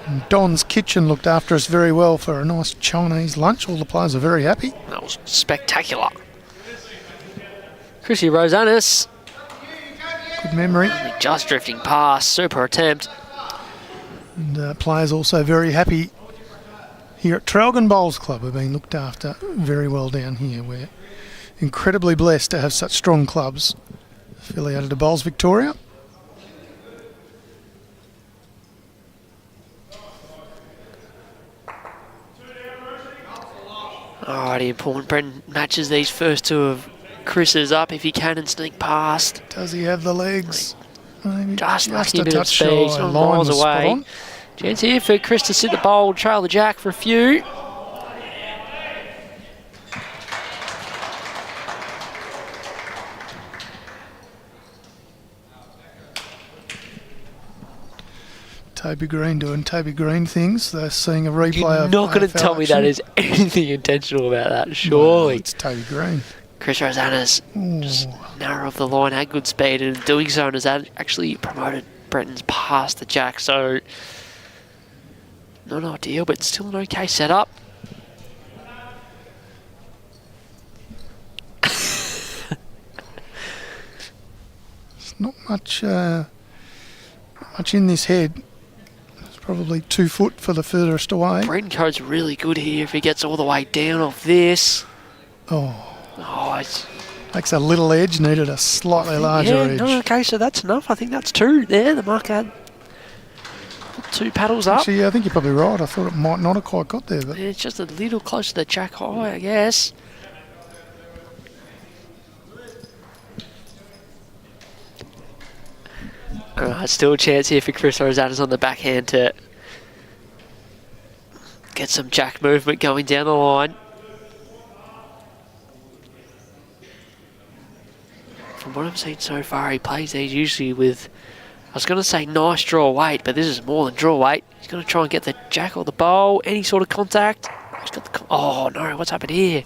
And Don's Kitchen looked after us very well for a nice Chinese lunch. All the players are very happy. That was spectacular. Chrissy Rosanis Good memory. just drifting past. Super attempt. And players also very happy here at Traralgon Bowls Club. We've been looked after very well down here. We're incredibly blessed to have such strong clubs affiliated to Bowls Victoria. Alrighty, important. Brendan matches these first 2 of Chris's up if he can and sneak past. Does he have the legs? Maybe Just lucky a bit of touch speed. shy. He's not Line miles was spot away. on. Chance here for Chris to sit the bowl, trail the jack for a few. Toby Green doing Toby Green things. They're seeing a replay You're of not going to AFL tell me action. that is anything intentional about that, No, surely. it's Toby Green. Chris Rosanis just narrow of the line, had good speed, and in doing so has actually promoted Bretton's past the jack. So not ideal, but still an okay setup. It's not much in this head. It's probably 2 foot for the furthest away. Brenton Code's really good here if he gets all the way down off this. Oh, Oh, it's, makes a little edge, needed a slightly larger edge. No, okay, so that's enough. I think that's 2 there. The marker had 2 paddles up. Actually, yeah, I think you're probably right. I thought it might not have quite got there, but Yeah, it's just a little close to the jack high, I guess. Alright, still a chance here for Chris Rosanis on the backhand to get some jack movement going down the line. From what I've seen so far, he plays these usually with, I was going to say nice draw weight, but this is more than draw weight. He's going to try and get the jack or the bowl, any sort of contact. He's got the, oh no, what's happened here?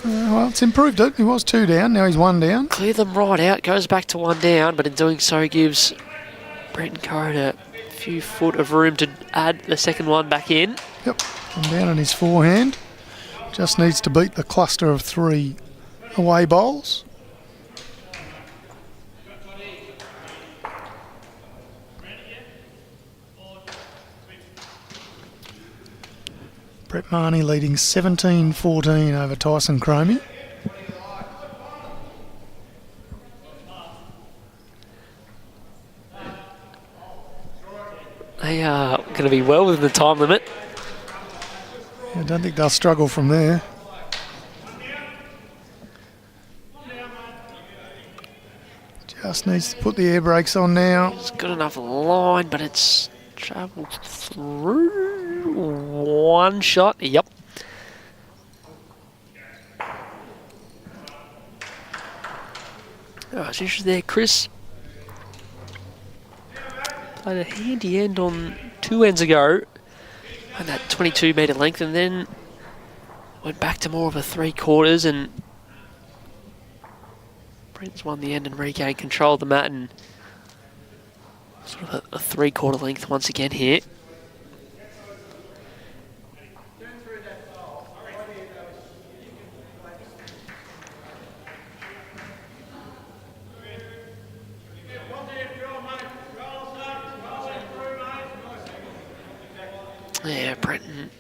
well, it's improved it. He was 2 down, now he's 1 down. Clear them right out, goes back to 1 down, but in doing so gives Brenton Code a few foot of room to add the second one back in. Yep, come down on his forehand. Just needs to beat the cluster of 3 away bowls. Brett Marnie leading 17-14 over Tyson Cromie. They are going to be well within the time limit. I don't think they'll struggle from there. Just needs to put the air brakes on now. It's good enough line, but it's travelled through one shot. Yep. Oh, it's interesting there, Chris. Played a handy end on 2 ends ago, and that 22-metre length, and then went back to more of a 3/4, and Brent's won the end and regained control of the mat, and sort of a 3/4 length once again here. Yeah, Brenton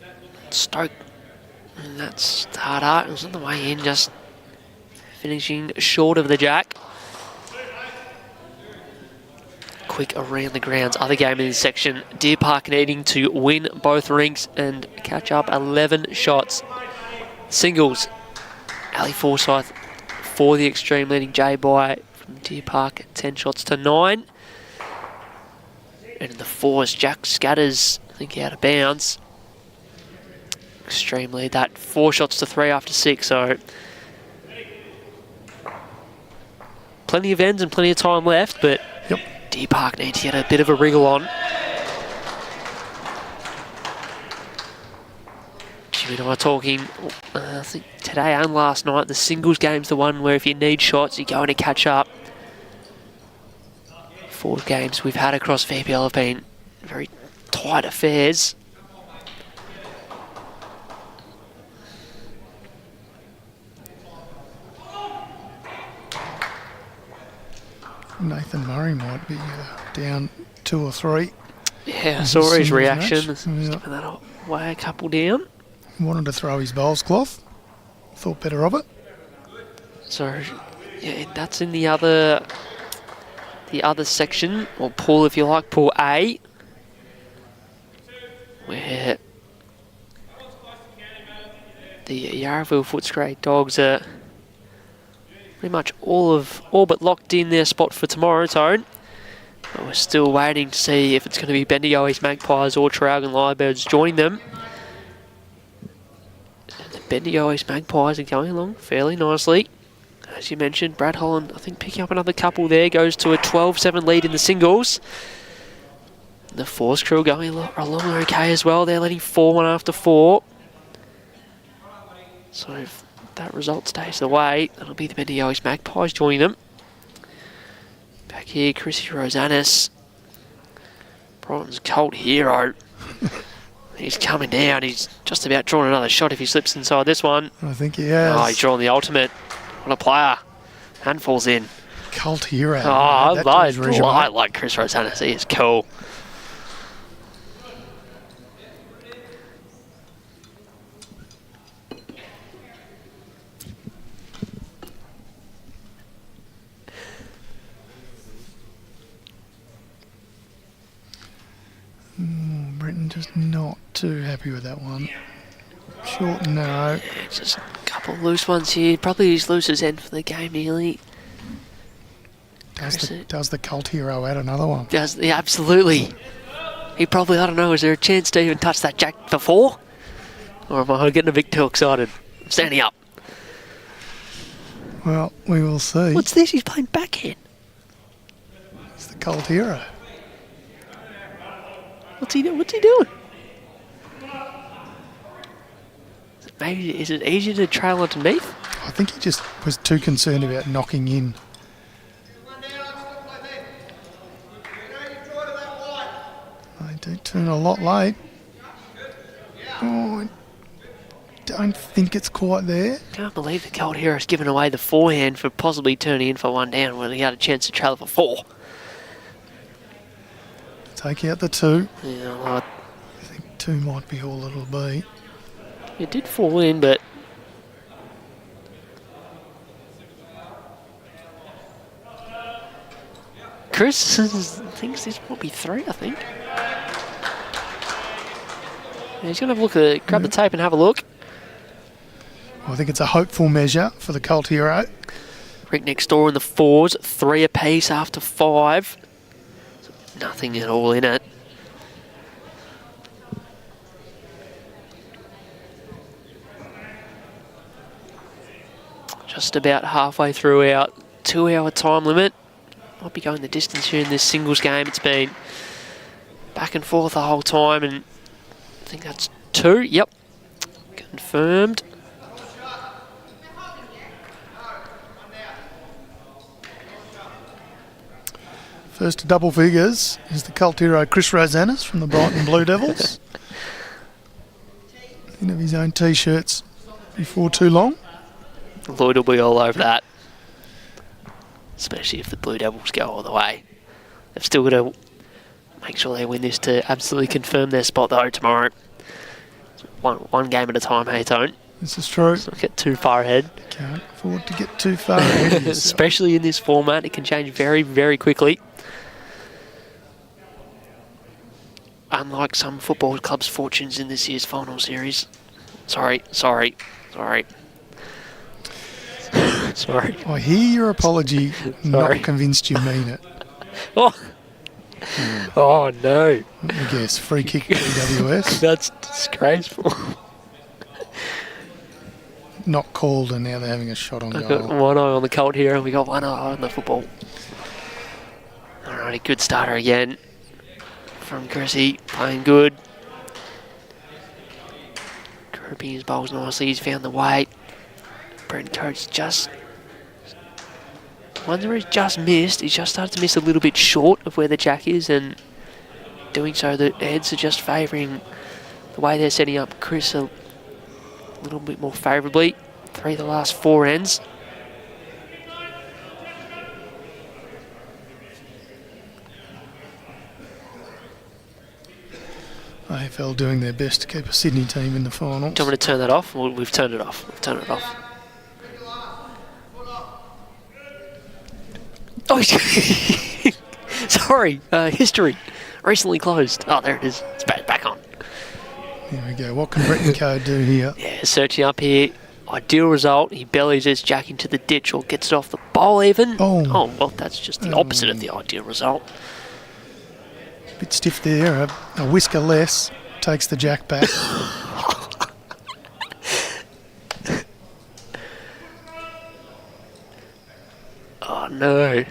Stoke, and that's hard art. It was on the way in, just finishing short of the jack. Quick around the grounds. Other game in this section, Deer Park needing to win both rings and catch up 11 shots. Singles, Ali Forsyth for the extreme, leading Jay by from Deer Park 10 shots to 9. And in the fours, Jack Scatters, I think out of bounds. Extreme lead that 4 shots to 3 after 6, so plenty of ends and plenty of time left, but Yep. Deer Park needs to get a bit of a wriggle on. Jimmy and I are talking, I think today and last night, the singles game's the one where if you need shots, you're going to catch up. 4 games we've had across VBL have been very tight affairs. Nathan Murray might be down 2 or 3. Yeah, I saw his reaction. Yeah. Stepping that away a couple down. He wanted to throw his bowls cloth. Thought better of it. So, yeah, that's in the other section, or pool if you like, pool A, where the Yarraville Footscray Dogs are pretty much all but locked in their spot for tomorrow's own. But we're still waiting to see if it's going to be Bendigo East Magpies or Traralgon Lyrebirds joining them. And the Bendigo East Magpies are going along fairly nicely. As you mentioned, Brad Holland, I think, picking up another couple there, goes to a 12-7 lead in the singles. The fours crew going along okay as well. They're letting 4-1 after 4. So if that result stays the way, that'll be the Bendigo East Magpies joining them. Back here, Chrissy Rosanis, Brighton's cult hero. He's coming down. He's just about drawing another shot if he slips inside this one. I think he has. Oh, he's drawn the ultimate. What a player. And falls in. Cult hero. Oh, I like Chris Rosanis. He is cool. Britton just not too happy with that one. Short and narrow. Yeah, just a couple of loose ones here. Probably his loosest end for the game nearly. Does the cult hero add another one? Yeah, absolutely. He probably, I don't know, is there a chance to even touch that jack before? Or am I getting a bit too excited? I'm standing up. Well, we will see. What's this? He's playing backhand. It's the cult hero. What's he doing? Maybe, is it easier to trail underneath? I think he just was too concerned about knocking in. They do turn a lot late. Oh, I don't think it's quite there. Can't believe the Cold Hero's given away the forehand for possibly turning in for 1 down when he had a chance to trail for 4. Take out the 2. Yeah, well, I think 2 might be all it'll be. It did fall in, but Chris thinks this might be 3, I think. Yeah, he's going to have a look at grab the tape and have a look. I think it's a hopeful measure for the Colt hero. Rick next door in the 4s, 3 apiece after 5. Nothing at all in it. Just about halfway through our 2-hour time limit. Might be going the distance here in this singles game. It's been back and forth the whole time, and I think that's 2. Yep, confirmed. First to double figures is the Colt hero Chris Rosanis from the Brighton Blue Devils. He'll have his own T-shirts before too long. Lloyd will be all over that. Especially if the Blue Devils go all the way. They've still got to make sure they win this to absolutely confirm their spot though tomorrow. One game at a time, hey Tone. This is true. Let's not get too far ahead. Can't afford to get too far ahead of yourself. Especially in this format, it can change very, very quickly. Unlike some football clubs' fortunes in this year's final series. Sorry. Sorry. I hear your apology, not convinced you mean it. Oh no. Let me guess, free kick BWS. That's disgraceful. Not called, and now they're having a shot on I've goal. got one eye on the Colt here, and we got one eye on the football. Alrighty, good starter again from Chrissy, playing good. Grouping his bowls nicely, he's found the weight. Brent Coates just... Ones where he's just missed, he's just started to miss a little bit short of where the jack is, and doing so the heads are just favouring the way they're setting up Chris a little bit more favourably. 3 of the last 4 ends. AFL doing their best to keep a Sydney team in the finals. Do you want me to turn that off? Well, we've turned it off. We've turned it off. Oh, sorry. History. Recently closed. Oh, there it is. It's back on. There we go. What can Britton Code do here? Yeah, searching up here. Ideal result. He bellies his jack into the ditch or gets it off the bowl even. Oh, well, that's just the opposite of the ideal result. Bit stiff there. A whisker less. Takes the jack back. Oh, no.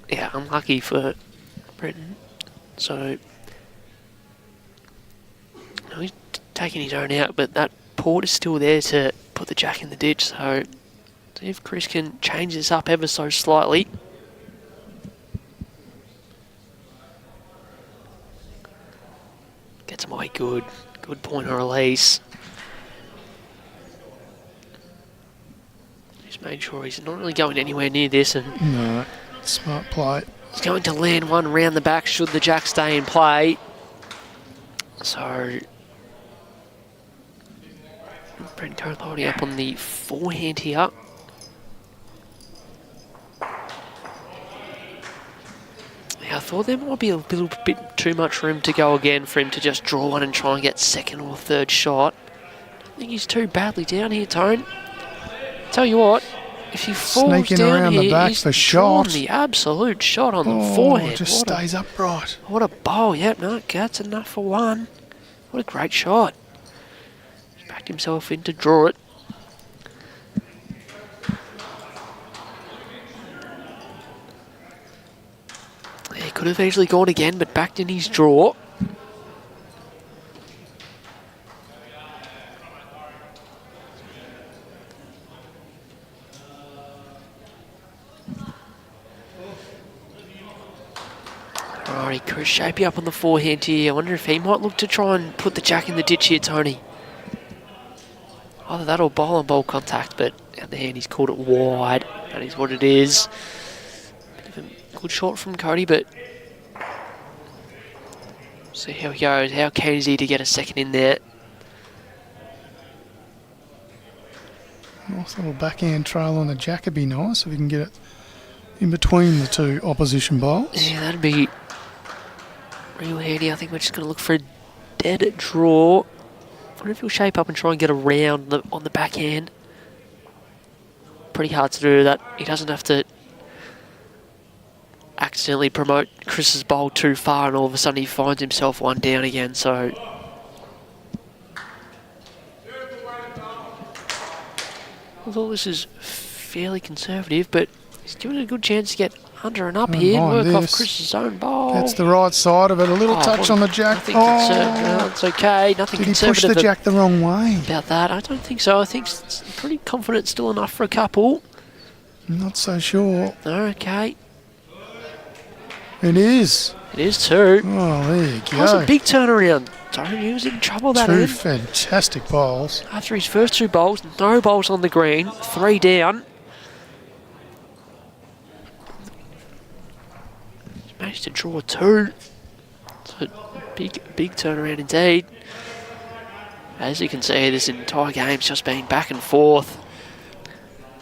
Yeah, unlucky for Britain. So, he's taking his own out, but that port is still there to put the jack in the ditch. So, see if Chris can change this up ever so slightly. Gets him away good. Good point of release. Just made sure he's not really going anywhere near this, and No, smart play. he's going to land one round the back should the jack stay in play. So Brent Coe loading up on the forehand here. Yeah, I thought there might be a little bit too much room to go again for him to just draw one and try and get second or third shot. I think he's too badly down here, Tone. Tell you what, if he falls Sneaking down around here, the back he's for drawn shot. the absolute shot on the forehand. Just stays upright. What a bowl. Yep, no, that's enough for one. What a great shot. He's backed himself in to draw it. He could have easily gone again, but backed in his draw. Alrighty, Chris Shapey up on the forehand here. I wonder if he might look to try and put the jack in the ditch here, Tony. Either that or bowl on bowl contact, but out the hand he's called it wide. That is what it is. Bit of a good shot from Cody, but see how he goes. How keen is he to get a second in there? Nice little backhand trail on the jack would be nice if we can get it in between the two opposition bowls. Yeah, that'd be real handy. I think we're just going to look for a dead draw. I wonder if he'll shape up and try and get around on the backhand. Pretty hard to do that. He doesn't have to accidentally promote Chris's bowl too far and all of a sudden he finds himself one down again. So although this is fairly conservative, but he's given it a good chance to get under and up here and work off Chris's own bowl. That's the right side of it. A little touch on the jack. No, it's okay. Nothing Did he conservative. push the jack the wrong way? About that, I don't think so. I think it's pretty confident, still enough for a couple. Not so sure. Okay. It is. It is too. Oh, there you That was a go. big turnaround. He was in trouble that Two end. fantastic bowls. After his first two bowls, no bowls on the green, 3 down. He's managed to draw 2. So big turnaround indeed. As you can see, this entire game's just been back and forth.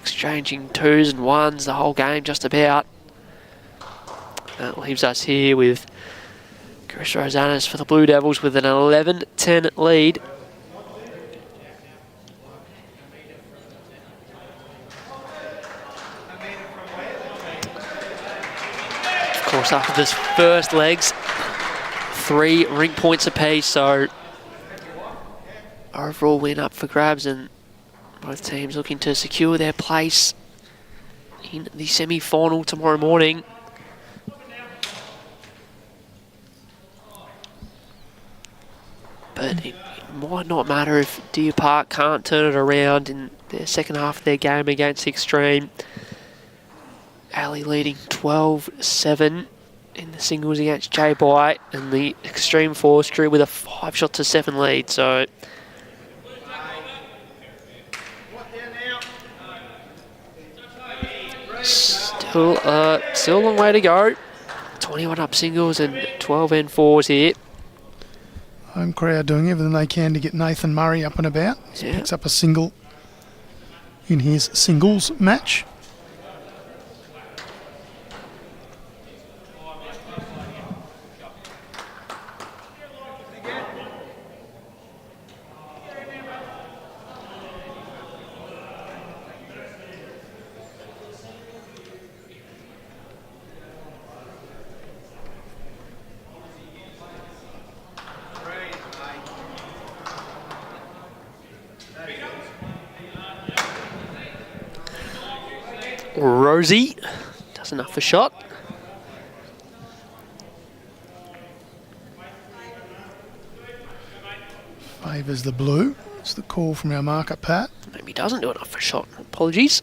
Exchanging 2s and 1s the whole game just about. That leaves us here with Chris Rosanas for the Blue Devils with an 11-10 lead. Of course, after this first legs, 3 ring points apiece, so overall win up for grabs, and both teams looking to secure their place in the semi-final tomorrow morning. But it might not matter if Deer Park can't turn it around in the second half of their game against Extreme. Ali leading 12-7 in the singles against J-By, and the Extreme Forestry with a 5-shot-to-7 lead. So still a long way to go. 21 up singles and 12 and 4s here. Home crowd doing everything they can to get Nathan Murray up and about. He picks up a single in his singles match. Rosie does enough for shot. Favours the blue. It's the call from our market, Pat. Maybe doesn't do enough for shot. Apologies.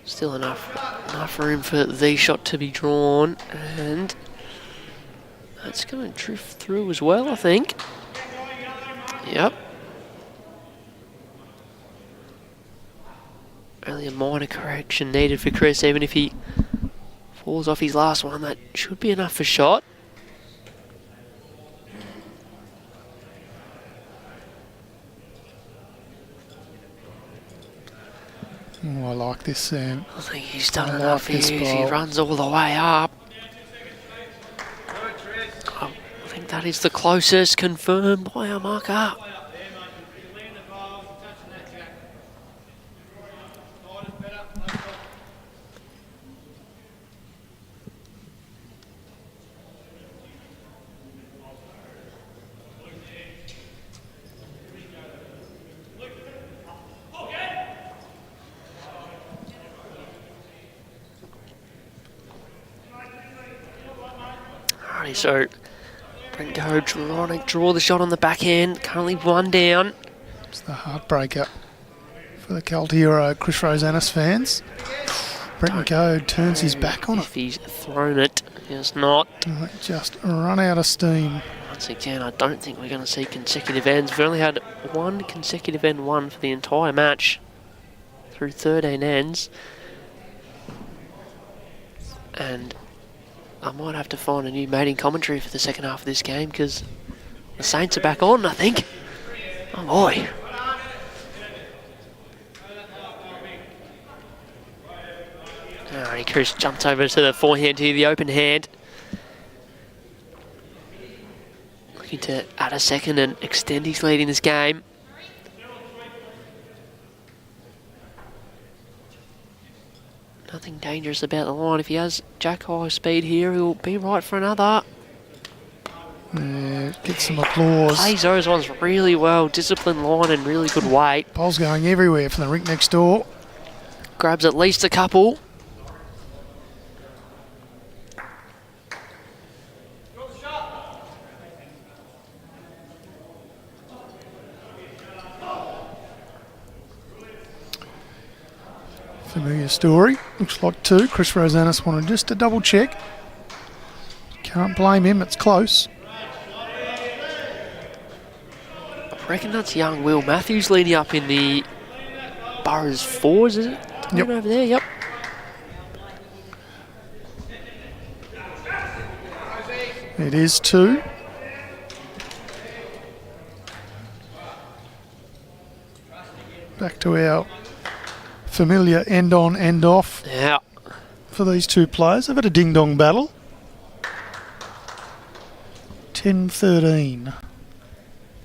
Still enough room for the shot to be drawn, and that's going to drift through as well, I think. Yep. Only a minor correction needed for Chris. Even if he falls off his last one, that should be enough for shot. Oh, I like this, Sam. I think he's done I enough like this here. He ball. runs all the way up. I think that is the closest confirmed by our marker. Alrighty, so Brent Go trying to draw the shot on the backhand. Currently 1 down. It's the heartbreaker for the Cult hero Chris Rosanas fans. Brenton Code turns his back on it. If he's thrown it, he has not. Just run out of steam. Once again, I don't think we're going to see consecutive ends. We've only had 1 consecutive end one for the entire match through 13 ends. And I might have to find a new mating commentary for the second half of this game because the Saints are back on, I think. Oh boy. Alright, Chris jumps over to the forehand here, the open hand. Looking to add a second and extend his lead in this game. Nothing dangerous about the line. If he has jack high speed here, he'll be right for another. Yeah, get some applause. Plays those ones really well. Disciplined line and really good weight. Ball's going everywhere from the rink next door. Grabs at least a couple. Familiar story. Looks like 2. Chris Rosanis wanted just to double check. Can't blame him, it's close. I reckon that's young Will Matthews leading up in the Burras 4s, is it? Yep. Over there, yep. It is 2. Back to our familiar end on, end off Yeah. for these two players. They've had a ding-dong battle. 10-13.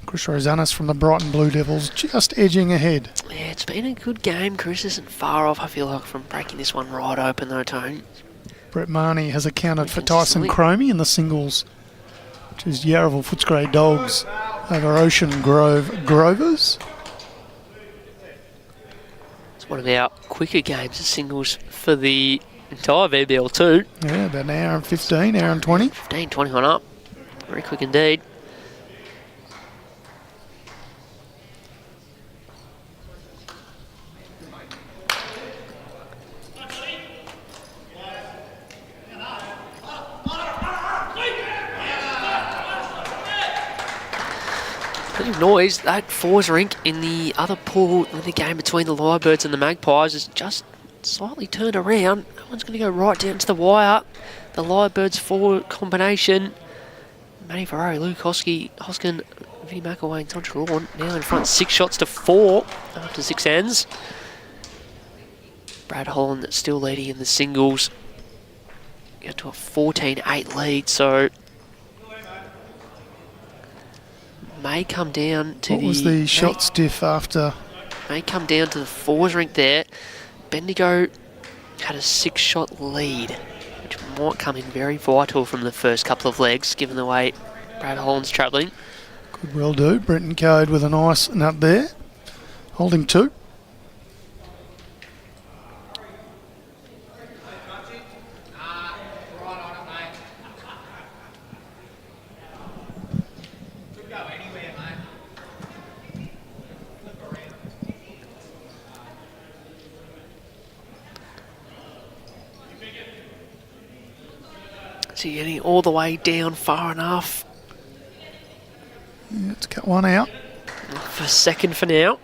Chris Rosanis from the Brighton Blue Devils just edging ahead. Yeah, it's been a good game. Chris isn't far off, I feel like, from breaking this one right open though, Tony. Brett Marnie has accounted for Tyson Cromie in the singles, which is Yarraville Footscray Dogs over Ocean Grove Grovers. It's one of our quicker games of singles for the entire VBL2. Yeah, about an hour and 15, hour and 20. 15, 20 on up. Very quick indeed. Plenty of noise. That fours rink in the other pool in the game between the Lyrebirds and the Magpies is just slightly turned around. That one's going to go right down to the wire. The Lyrebirds 4 combination. Matty Ferrari, Luke Hoskin, Vinnie McAway and Todd Rawn now in front 6 shots to 4 after 6 ends. Brad Holland still leading in the singles. Got to a 14-8 lead, so may come down to what was the shots diff after? May come down to the fours rink there. Bendigo had a 6-shot lead, which might come in very vital from the first couple of legs, given the way Brad Holland's travelling. Could well do. Brenton Code with a nice nut there. Holding 2. So you're getting all the way down far enough. Yeah, let's cut one out. For second for now.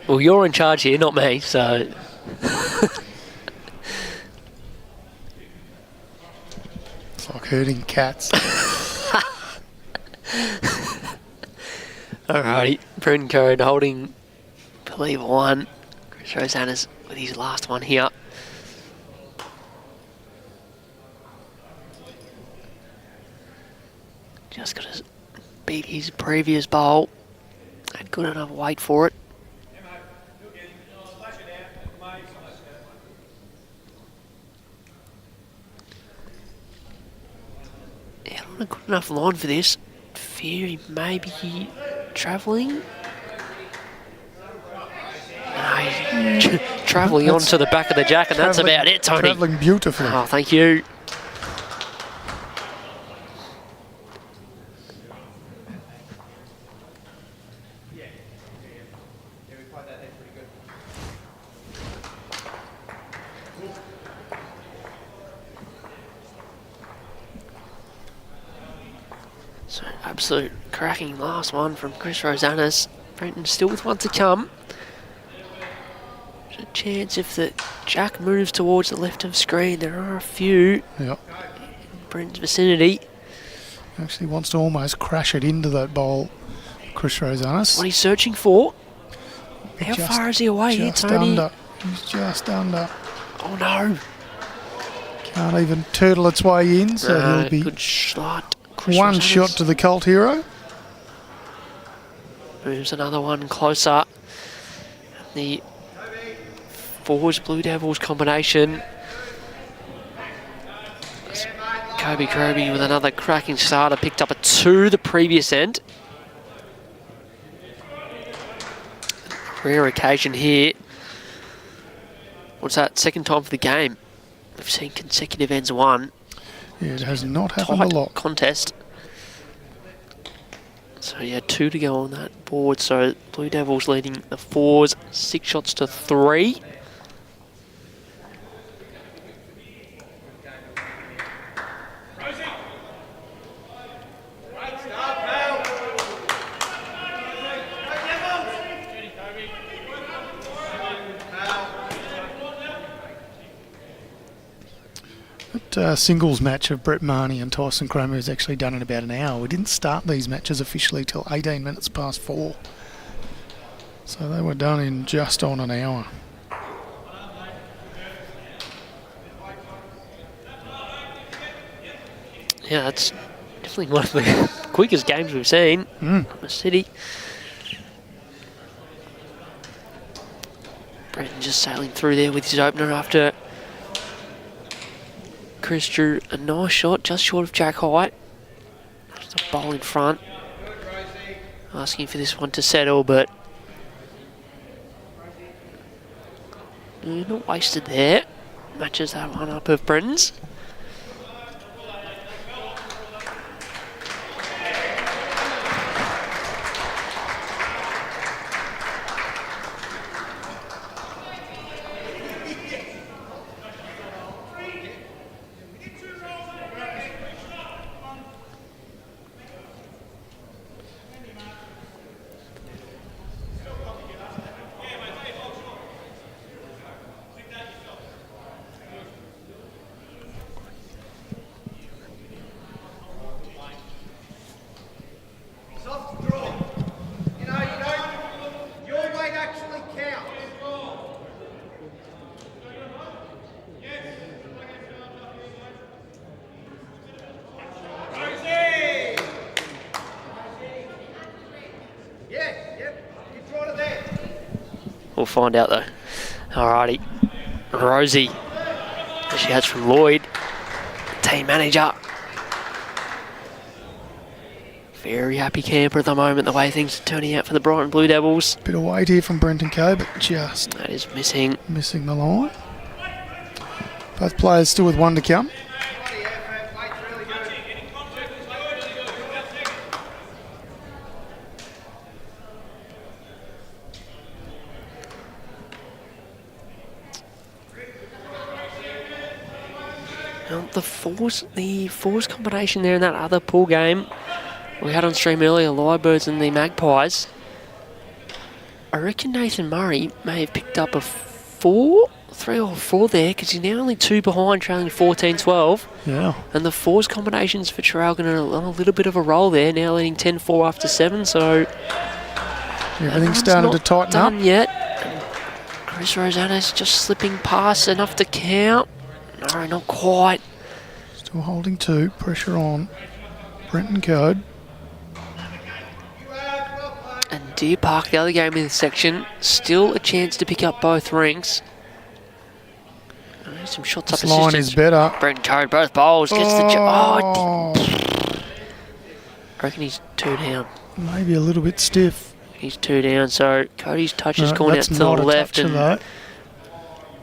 Well, you're in charge here, not me, so... It's like herding cats. Alrighty, Brenton Code holding, I believe, 1. Chris Rosanis with his last one here. Just got to beat his previous bowl. Had good enough weight for it. Yeah, not a good enough line for this. Fear he may be travelling. No, he's travelling onto the back of the jack, and that's about it, Tony. Travelling beautifully. Oh, thank you. Absolute cracking last one from Chris Rosanis. Brenton still with one to come. There's a chance if the jack moves towards the left of screen. There are a few Yep. in Brenton's vicinity. Actually wants to almost crash it into that bowl, Chris Rosanis. What he's searching for. How Just- far is he away here, Just Tony? under. He's just under. Oh no. Can't even turtle its way in, so he'll be Good shot. Chris one Rosanis shot to the Colt hero. moves another one closer. The Fours Blue Devils combination. Kobe Kirby with another cracking starter, picked up a 2 the previous end. Rare occasion here. What's that? Second time for the game. We've seen consecutive ends 1. Yeah, it has not happened Tight a lot. contest. So yeah, 2 to go on that board. So Blue Devils leading the Fours 6 shots to 3. That singles match of Brett Marnie and Tyson Kramer is actually done in about an hour. We didn't start these matches officially till 18 minutes past 4. So they were done in just on an hour. Yeah, that's definitely one of the quickest games we've seen from the city. Brenton just sailing through there with his opener after Chris drew a nice shot, just short of jack height. Just a bowl in front. Asking for this one to settle, but not wasted there. Matches that one up of Brenton's. We'll find out though. Alrighty. Rosie. She has from Lloyd. Team manager. Very happy camper at the moment, the way things are turning out for the Brighton Blue Devils. Bit of weight here from Brenton Coe, but just That is missing. missing the line. Both players still with one to come. Now, the Fours combination there in that other pool game we had on stream earlier, Lyrebirds and the Magpies. I reckon Nathan Murray may have picked up a 3 or 4 there, because he's now only 2 behind, trailing 14-12. Yeah. And the Fours combinations for Traralgon are on a little bit of a roll there, now leading 10-4 after 7, so Everything's starting to tighten up. done yet. And Chris Rosanis just slipping past enough to count. No, not quite. Still holding 2. Pressure on Brenton Code. And Deer Park, the other game in this section, still a chance to pick up both ranks. Some shots This up line assistance. is better. Brenton Code, both bowls, gets the... Oh, I reckon he's 2 down. maybe a little bit stiff. He's 2 down, so Cody's touch has No, gone out that's to the not a left. toucher, And though.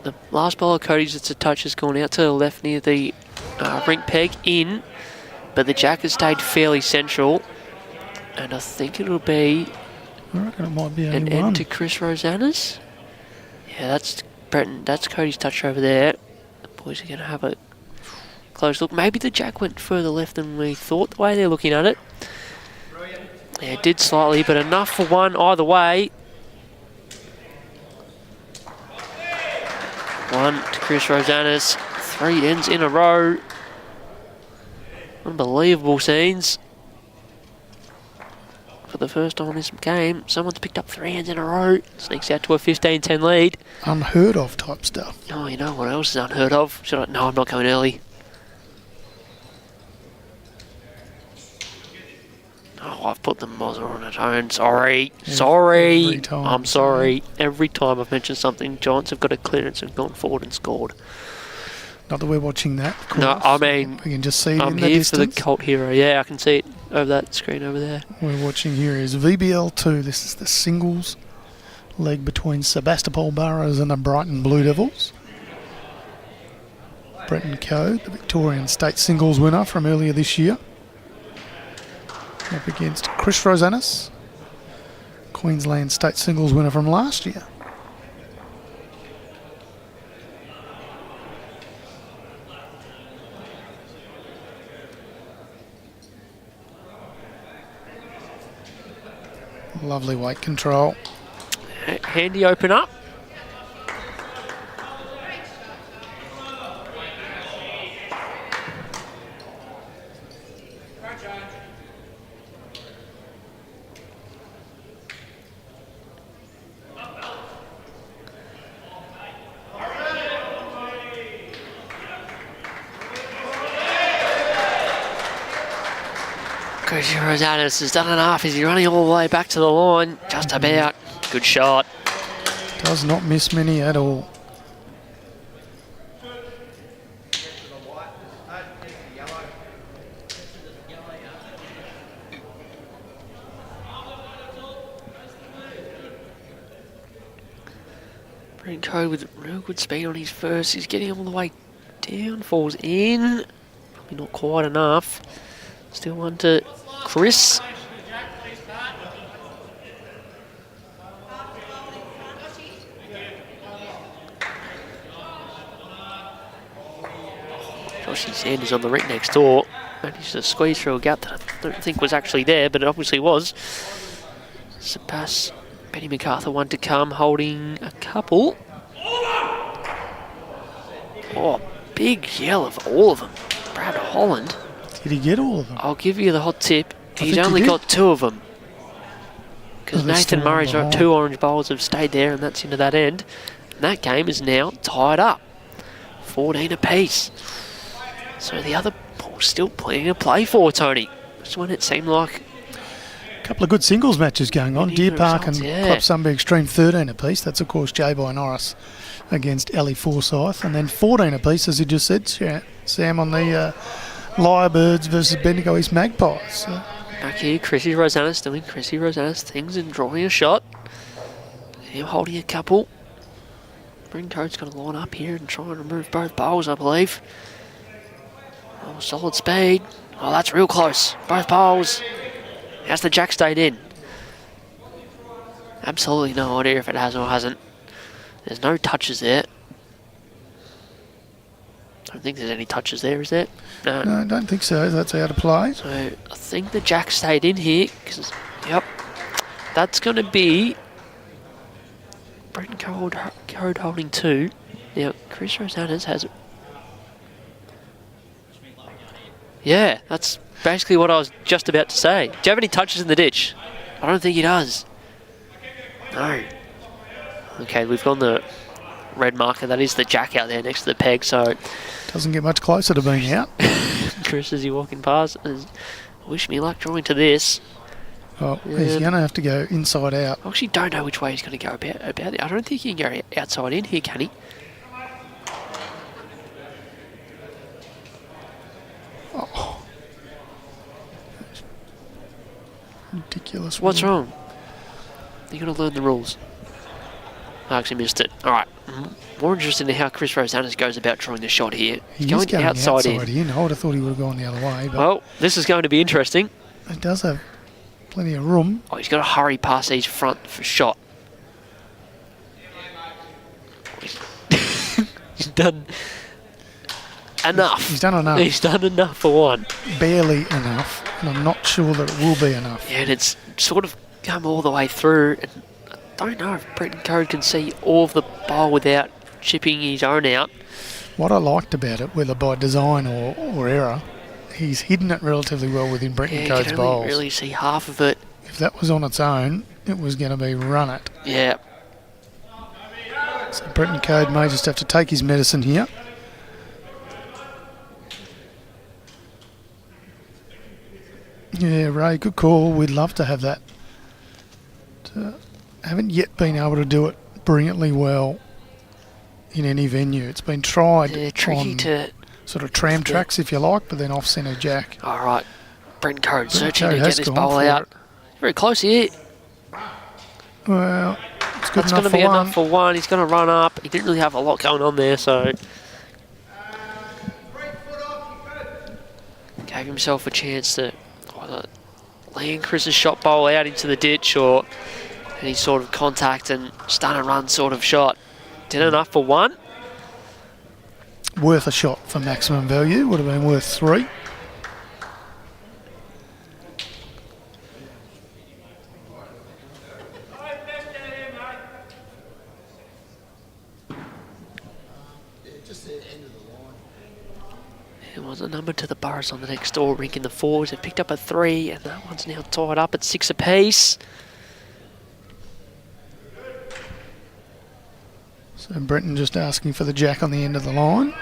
the last ball of Cody's, it's a touch, has gone out to the left near the rink peg in, but the jack has stayed fairly central, and I think it'll be I reckon it might be an only end one. to Chris Rosanis. Yeah, that's Brenton. That's Cody's touch over there. The boys are going to have a close look. Maybe the jack went further left than we thought, the way they're looking at it. Yeah, it did slightly, but enough for one either way. One to Chris Rosanis. 3 ends in a row. Unbelievable scenes. For the first time in this game, someone's picked up 3 ends in a row. Sneaks out to a 15-10 lead. Unheard of type stuff. Oh, you know what else is unheard of? No, I'm not going early. Oh, I've put the Mozza on its own. Sorry. Sorry. I'm sorry. Every time I've mentioned something, Giants have got a clearance and gone forward and scored. Not that we're watching that, of course. No, I mean, we can just see it I'm in the here distance. for the cult hero. Yeah, I can see it over that screen over there. We're watching here is VBL2. This is the singles leg between Sebastopol Burras and the Brighton Blue Devils. Brenton Code, the Victorian State singles winner from earlier this year, up against Chris Rosanis, Queensland State singles winner from last year. Lovely weight control. Handy open up. Chris Rosanis has done enough. Is he running all the way back to the line? Just about. Good shot. Does not miss many at all. Brenton Code with real good speed on his first. He's getting all the way down. Falls in. Probably not quite enough. Still one to Chris. Joshy Sanders on the ring next door. Managed to squeeze through a gap that I don't think was actually there, but it obviously was. Sebas, Benny MacArthur, one to come, holding a couple. Oh, big yell of all of them. Brad Holland. Did he get all of them? I'll give you the hot tip. He's think only he did. got 2 of them. Because Oh, they're Nathan still Murray's got behind. 2 orange bowls have stayed there, and that's into that end. And that game is now tied up. 14 apiece. So the other pool's still plenty to play for, Tony. Just when it seemed like... A couple of good singles matches going on. Need Deer the Park results, and yeah. Club Sunbury Extreme 13 apiece. That's, of course, J-Boy Norris against Ellie Forsyth. And then 14 apiece, as you just said, Sam, on the Lyrebirds versus Bendigo East Magpies. So Back here, Chrissy Rosanis doing Chrissy Rosanis things and drawing a shot. Him holding a couple. Brenton Code's going to line up here and try and remove both bowls, I believe. Oh, solid speed. Oh, that's real close. Both bowls. How's the jack stayed in? Absolutely no idea if it has or hasn't. There's no touches there. I don't think there's any touches there, is there? No. I don't think so. That's out of play. So I think the jack stayed in here. Cause, yep. That's going to be Brenton Code holding 2. Now, Chris Rosanis has... Yeah, that's basically what I was just about to say. Do you have any touches in the ditch? I don't think he does. No. Okay, we've gone the red marker. That is the jack out there next to the peg, so... Doesn't get much closer to being out. Chris, as you're walking past, wish me luck drawing to this. Oh, he's going to have to go inside out. I actually don't know which way he's going to go about it. I don't think he can go outside in here, can he? Oh. Ridiculous. What's rule. wrong? You're going to learn the rules. I actually missed it. All right. More interested in how Chris Rosanis goes about drawing the shot here. He He's is going outside in. I would have thought he would have gone the other way, but Well, this is going to be interesting. it does have plenty of room. Oh, he's got to hurry past these front for shot. He's done enough. He's done enough. He's done enough for one. Barely enough. and I'm not sure that it will be enough. Yeah, and it's sort of come all the way through. And I don't know if Brenton Code can see all of the bowl without chipping his own out. What I liked about it, whether by design or error, he's hidden it relatively well within Brenton Code's you can bowls. only really see half of it. If that was on its own, it was going to be run it. Yeah. So Brenton Code may just have to take his medicine here. Yeah, Ray, good call. We'd love to have that. Haven't yet been able to do it brilliantly well in any venue. It's been tried tricky on to sort of tram tracks, if you like, but then off centre jack. All right. Brenton Code searching Code to has get this gone bowl for out. it. Very close here. Well, it's good That's enough going to for be one. enough for one. He's going to run up. He didn't really have a lot going on there, so gave himself a chance to either land Chris's shot bowl out into the ditch or any sort of contact and start a run sort of shot. Did enough for one. Worth a shot for maximum value. Would have been worth 3. It was a number to the Burras on the next door rink in the 4s. They've picked up a 3 and that one's now tied up at 6 apiece. So Brenton just asking for the jack on the end of the line.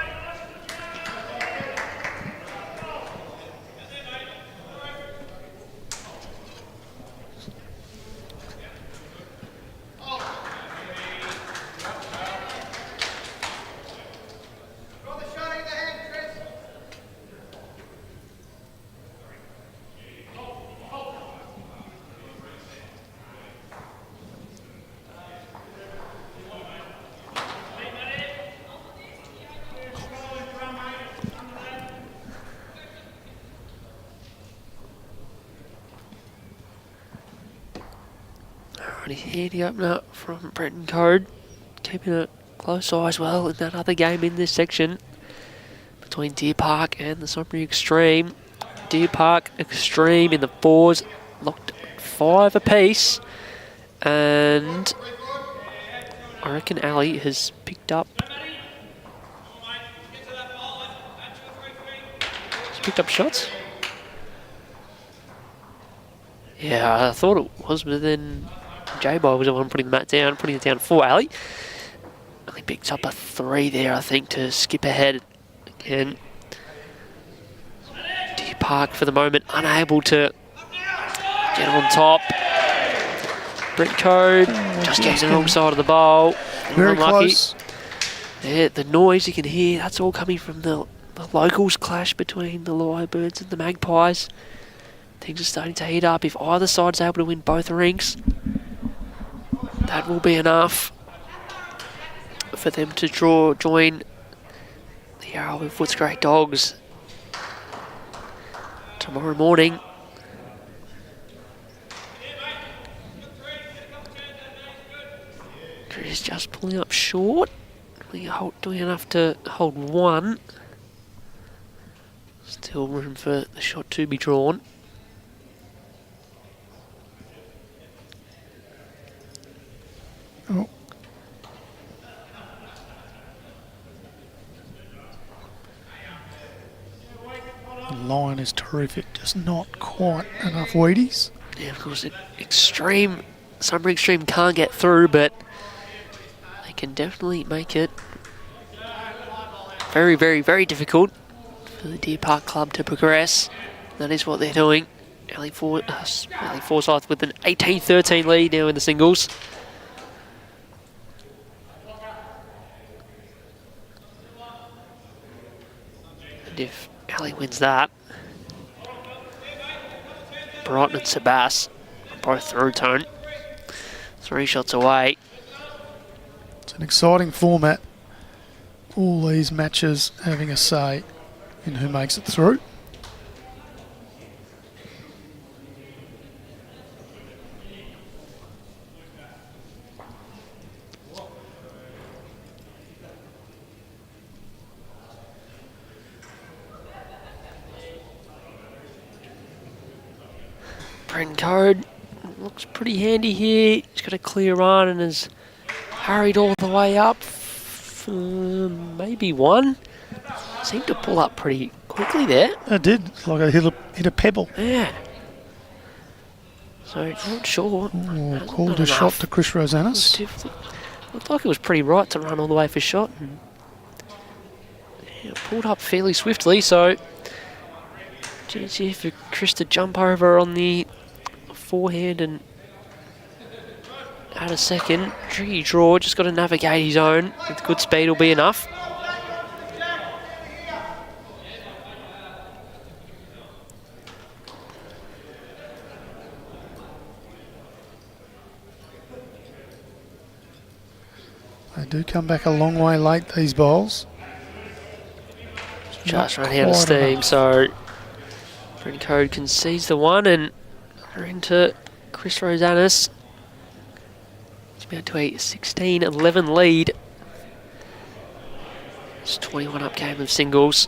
Alrighty, handy opener from Brenton Code. Keeping a close eye as well in that other game in this section between Deer Park and the Sunbury Extreme. Deer Park Extreme in the 4s, locked 5 apiece. And I reckon Ali has picked up shots. Yeah, I thought it was, but then J-Boy was the one putting it down for Ali. Only picked up a 3 there, I think, to skip ahead again. Deer Park for the moment unable to get on top. Brent Code just getting the wrong side of the bowl. Very Unlucky. close. Yeah, the noise you can hear, that's all coming from the locals clash between the Lyrebirds and the Magpies. Things are starting to heat up. If either side's able to win both rinks, that will be enough for them to join the Yarra with Footscray Dogs tomorrow morning. Chris just pulling up short. Doing enough to hold one. Still room for the shot to be drawn. Oh. The line is terrific, just not quite enough Wheaties. Yeah, of course, Sunbury Extreme can't get through, but they can definitely make it very, very, very difficult for the Deer Park Club to progress. That is what they're doing. Ali Forsyth with an 18-13 lead now in the singles. And if Ali wins that, Brighton and Sebas are both through tone. 3 shots away. It's an exciting format. All these matches having a say in who makes it through. Brenton Code looks pretty handy here. He's got a clear run and has hurried all the way up. Maybe one. Seemed to pull up pretty quickly there. It did. Like I hit a pebble. Yeah. So, not sure. Ooh, called a shot to Chris Rosanis. Looked like it was pretty right to run all the way for shot. And pulled up fairly swiftly, so easy for Chris to jump over on the forehand and add a second. Tricky draw, just got to navigate his own. With good speed will be enough. They do come back a long way late, these bowls. Just run out of steam, so Brenton Code concedes the one and we're into Chris Rosanis. It's about to a 16-11 lead. It's 21 up game of singles.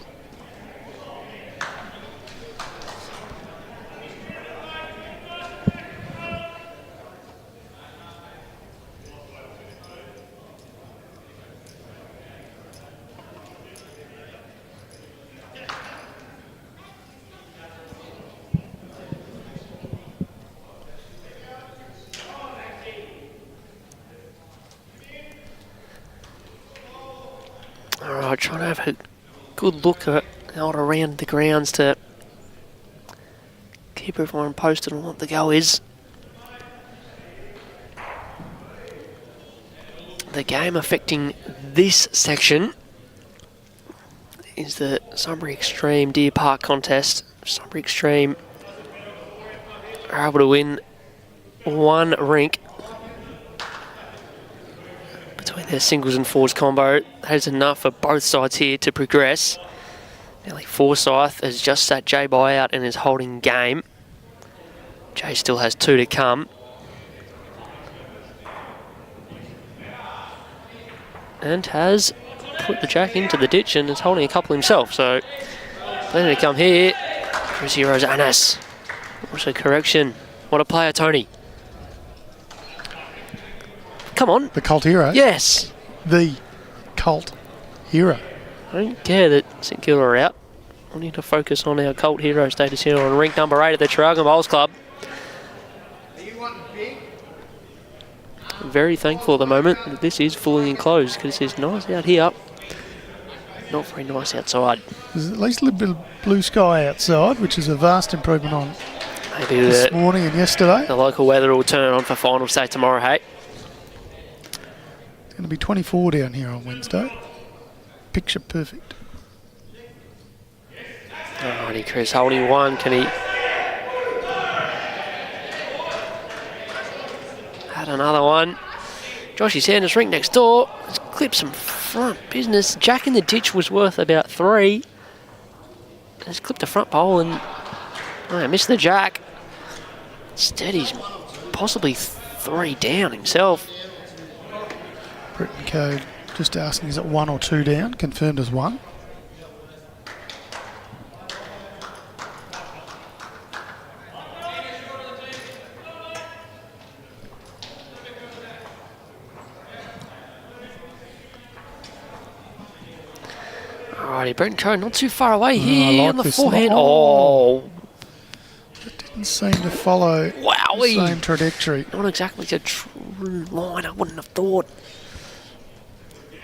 Alright, trying to have a good look at out around the grounds to keep everyone posted on what the go is. The game affecting this section is the Sunbury Extreme Deer Park contest. Sunbury Extreme are able to win one rink between their singles and fours combo. That is enough for both sides here to progress. Nearly Forsyth has just sat Jay By out and is holding game. Jay still has two to come. And has put the jack into the ditch and is holding a couple himself. So plenty to come here. Chrissy Rosanis. Also correction. What a player, Tony. Come on. The cult hero? Yes. The cult hero. I don't care that St Kilda are out. I need to focus on our cult hero status here on rink number 8 at the Traralgon Bowls Club. I'm very thankful at the moment that this is fully enclosed because it's nice out here. Not very nice outside. There's at least a little bit of blue sky outside, which is a vast improvement on Maybe this morning and yesterday. The local weather will turn on for finals day tomorrow, hey? It's going to be 24 down here on Wednesday. Picture perfect. Alrighty, Chris holding one. Can he add another one? Joshy Sanders, rink next door. Let's clip some front business. Jack in the ditch was worth about 3. Let's clip the front pole and missed the jack. Instead, he's possibly 3 down himself. Brenton Code just asking, is it 1 or 2 down? Confirmed as 1. Alrighty, Brenton Code not too far away here like on the this forehand. line. Oh, It didn't seem to follow wowie. the same trajectory. Not exactly a true line, I wouldn't have thought.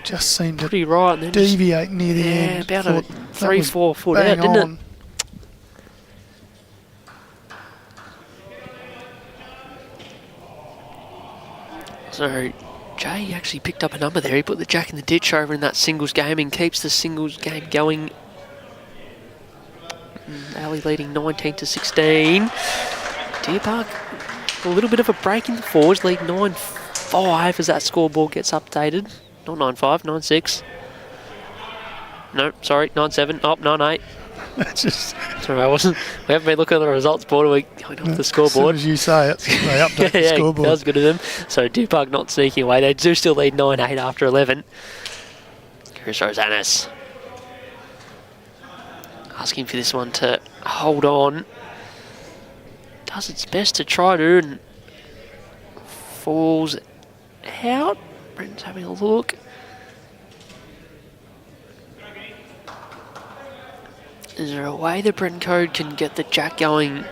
Just seemed to Pretty right. And then deviate near the end. about a Thought that 3-4 was foot out, bang didn't it? on. So Jay actually picked up a number there. He put the jack in the ditch over in that singles game and keeps the singles game going. Ali leading 19-16. Deer Park, a little bit of a break in the fours, lead 9-5 as that scoreboard gets updated. Not 9-5, 9-6. No, sorry, 9-7. Oh, 9-8. That's just Sorry, we haven't been looking at the results board. We're going off the scoreboard. as soon as you say it, they update the scoreboard. That was good of them. So Deer Park not sneaking away. They do still lead 9-8 after 11. Chris Rosanis asking for this one to hold on. does its best to try to and falls out. Brenton's having a look. Is there a way that Brenton Code can get the jack going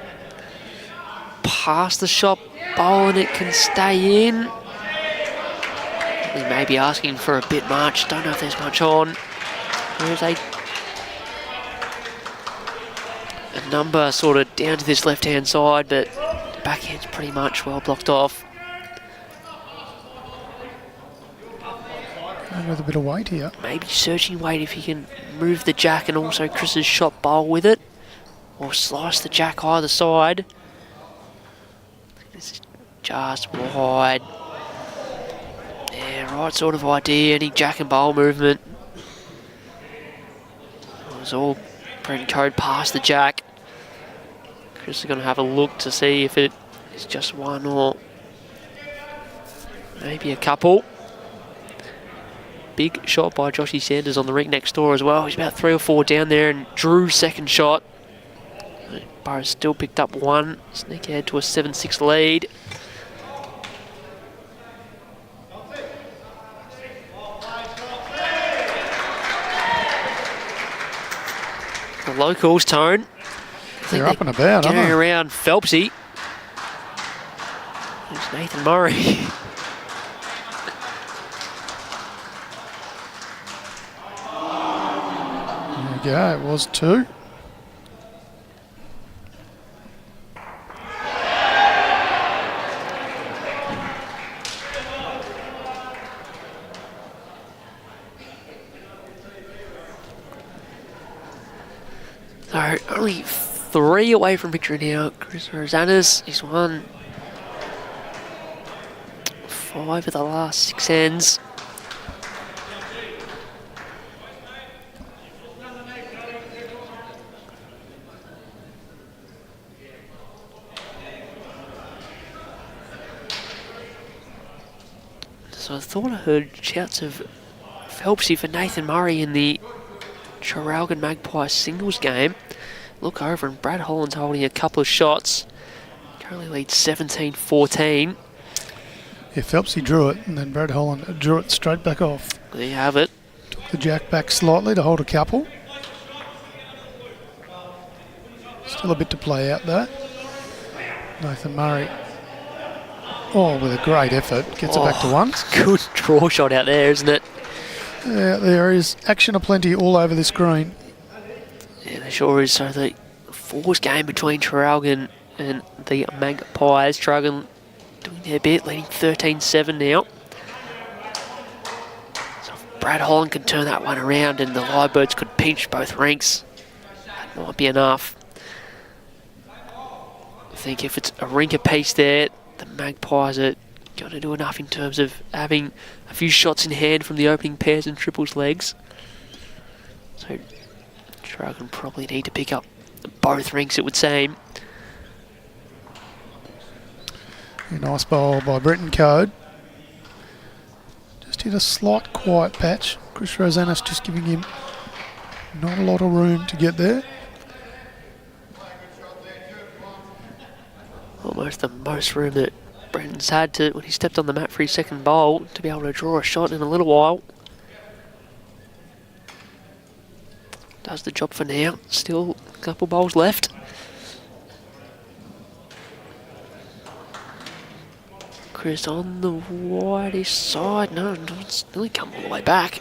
past the shot bowl and it can stay in? He may be asking for a bit much. Don't know if there's much on. There's a number sort of down to this left-hand side, but the backhand's pretty much well blocked off. With a bit of weight here. Maybe searching weight if he can move the jack and also Chris's shot bowl with it, or slice the jack either side. This is just wide. Yeah, right sort of idea. Any jack and bowl movement. It was all Brenton Code past the jack. Chris is going to have a look to see if it is just one or maybe a couple. Big shot by Joshy Sanders on the rink next door as well. He's about 3 or 4 down there and drew second shot. Burrow's still picked up one. Sneak ahead to a 7-6 lead. The locals, Tone. They're up and about, aren't going they? around Phelpsy. There's Nathan Murray. Yeah, it was 2. So only 3 away from victory now. Chris Rosanas, he's won 5 of the last 6 ends. So I thought I heard shouts of Phelpsy for Nathan Murray in the Traralgon Magpies singles game. Look over and Brad Holland's holding a couple of shots. Currently leads 17-14. Yeah, Phelpsy drew it and then Brad Holland drew it straight back off. There you have it. Took the jack back slightly to hold a couple. Still a bit to play out though. Nathan Murray. Oh, with a great effort, gets it back to 1. Good draw shot out there, isn't it? Yeah, there is action aplenty all over this green. Yeah, there sure is. So the fours game between Traralgon and the Magpies. Traralgon doing their bit, leading 13-7 now. So if Brad Holland can turn that one around and the Lyrebirds could pinch both ranks, that might be enough. I think if it's a rink apiece there, the Magpies are going to do enough in terms of having a few shots in hand from the opening pairs and triples legs. So Traralgon probably need to pick up both rinks, it would seem. A nice bowl by Brenton Code. Just hit a slight quiet patch. Chris Rosanas just giving him not a lot of room to get there. Almost the most room that Brenton's had to when he stepped on the mat for his second bowl to be able to draw a shot in a little while. Does the job for now. Still a couple bowls left. Chris on the widest side. No, it's nearly come all the way back.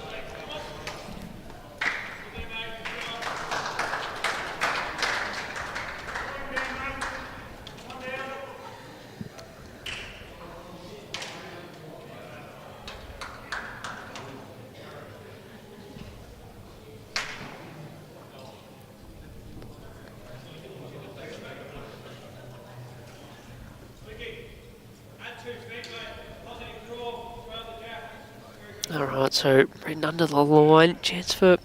Alright, so Brenton under the line. Chance for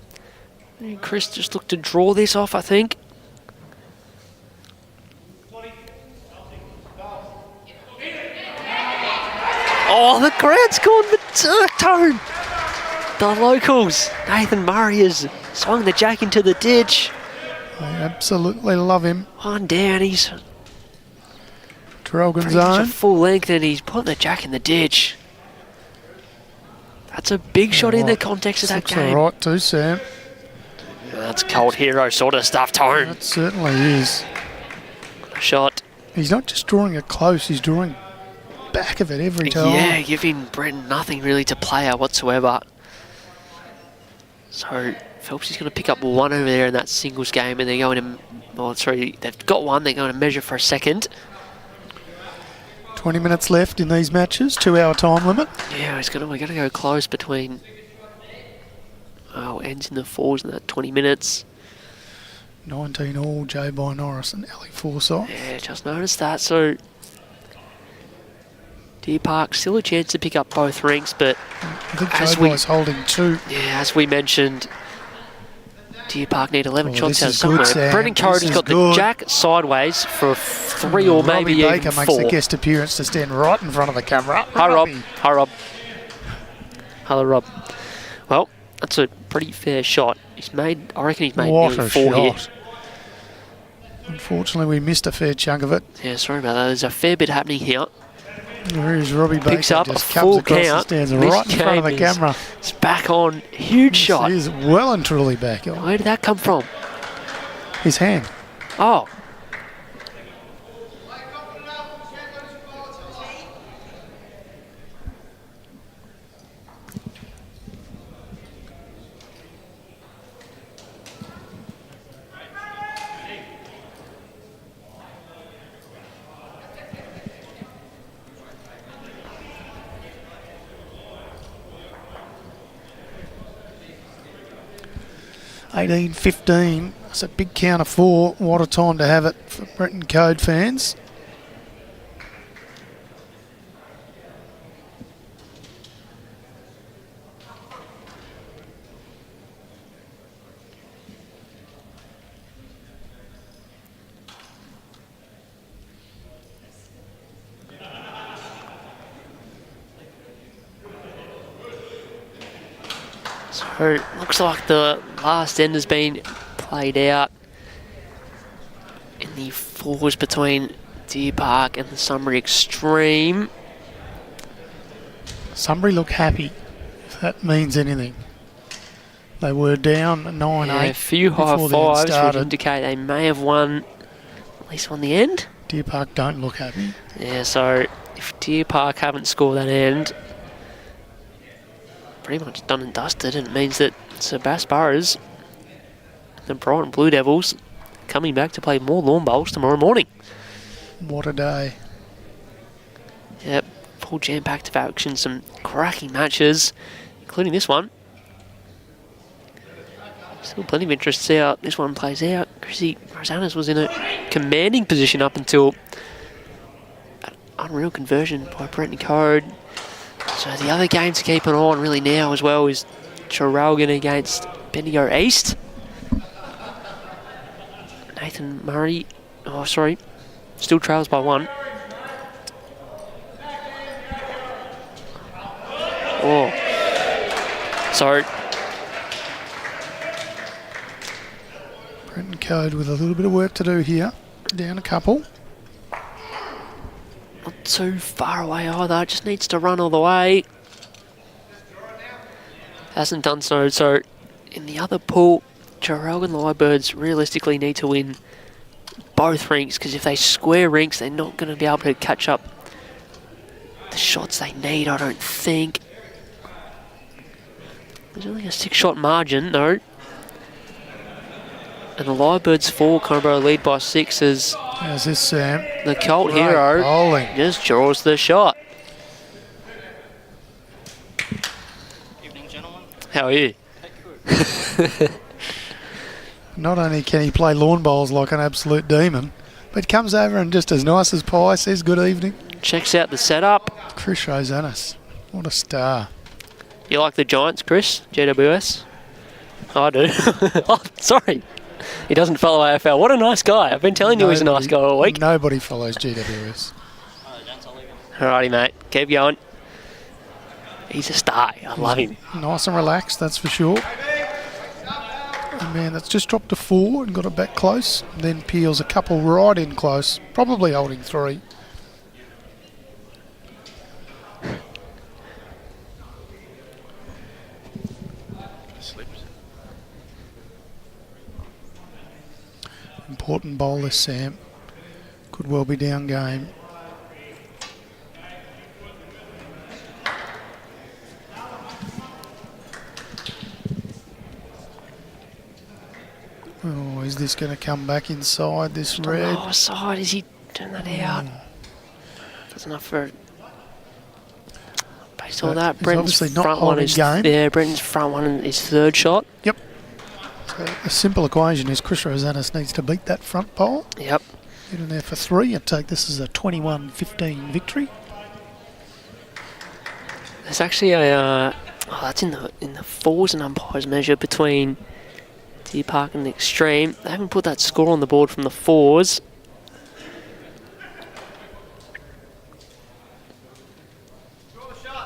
Chris just looked to draw this off, I think. Oh, the crowd's gone berserk, Tone. The locals. Nathan Murray has swung the jack into the ditch. I absolutely love him. One down, he's Traralgon pretty much zone. a full length, and he's put the jack in the ditch. That's a big shot in the context of that Looks game. all right too, Sam. That's cold hero sort of stuff, Tone. That certainly is. Shot. He's not just drawing it close, he's drawing back of it every time. Yeah, giving Brenton nothing really to play out whatsoever. So Phelps is going to pick up one over there in that singles game, and they're going to, well, sorry, they've got one, they're going to measure for a second. 20 minutes left in these matches, 2-hour time limit. Yeah, we're going to go close between, ends in the fours in that 20 minutes. 19 all, Jay by Norris and Ali Forsyth. Yeah, just noticed that. So Deer Park still a chance to pick up both rings, but I think as Jay Boy's holding 2. yeah, as we mentioned, Deer Park need 11 Oh, shots this out is somewhere. good, Sam. Brendan Corrigan's This got is the good. jack sideways for 3 or maybe Robbie even Baker 4. makes a guest appearance to stand right in front of the camera. Hi, Rob. Robbie. Hi, Rob. Hello, Rob. Well, that's a pretty fair shot. I reckon he's made What nearly a 4 here. shot. Unfortunately, we missed a fair chunk of it. Yeah, sorry about that. There's a fair bit happening here. There is Robbie Baker. Picks up just a comes full across count. the stands This right in front of the game is- camera. It's back on. Huge shot. He is well and truly back on. Where did that come from? His hand. Oh. $18, $15. That's a big count of 4. What a time to have it for Brenton Code fans. So it looks like the last end has been played out in the fours between Deer Park and the Sunbury Extreme. Sunbury look happy, if that means anything. They were down 9-8. Yeah, a few high before the end fives would started. indicate they may have won at least on the end. Deer Park don't look happy. Yeah, so if Deer Park haven't scored that end, pretty much done and dusted, and it means that SEBASTAPOL Burrars, the Brighton Blue Devils, coming back to play more lawn bowls tomorrow morning. What a day. Yep, full jam-packed of action, some cracking matches, including this one. Still plenty of interest to see how this one plays out. Chrissy Rosanas was in a commanding position up until an unreal conversion by Brenton Code. So the other game to keep an eye on really now as well is Traralgon against Bendigo East. Nathan Murray, still trails by 1. Oh. So Brenton Code with a little bit of work to do here. Down a couple. not too far away either, just needs to run all the way. Hasn't done so, so in the other pool, Traralgon Lyrebirds realistically need to win both rinks, because if they square rinks, they're not going to be able to catch up the shots they need, I don't think. There's only a 6-shot margin, though. And the Lyrebirds 4, Canberra lead by 6 as How's this, Sam? the Colt Great hero bowling. just draws the shot. Evening, gentlemen. How are you? Not only can he play lawn bowls like an absolute demon, but comes over and just as nice as pie says good evening. Checks out the setup. Chris Rosanas. What a star. You like the Giants, Chris? GWS? I do. Oh, sorry. He doesn't follow AFL. What a nice guy. I've been telling you he's a nice guy all week. Nobody follows GWS. Alrighty, mate. Keep going. He's a star. I love him. Nice and relaxed, that's for sure. And man, that's just dropped to 4 and got it back close. Then Peel's a couple right in close, probably holding 3. Important bowl this, Sam. Could well be down game. Oh, is this going to come back inside this red? Oh, side, is he doing that out? That's enough for... Based on that, Brenton's obviously not front one holding is... game. Yeah, Brenton's front one is third shot. Yep. So a simple equation is Chris Rosanis needs to beat that front pole. Yep. Get in there for 3 and take this as a 21-15 victory. There's actually a... that's in the fours and umpires measure between Deer Park and the Extreme. They haven't put that score on the board from the fours.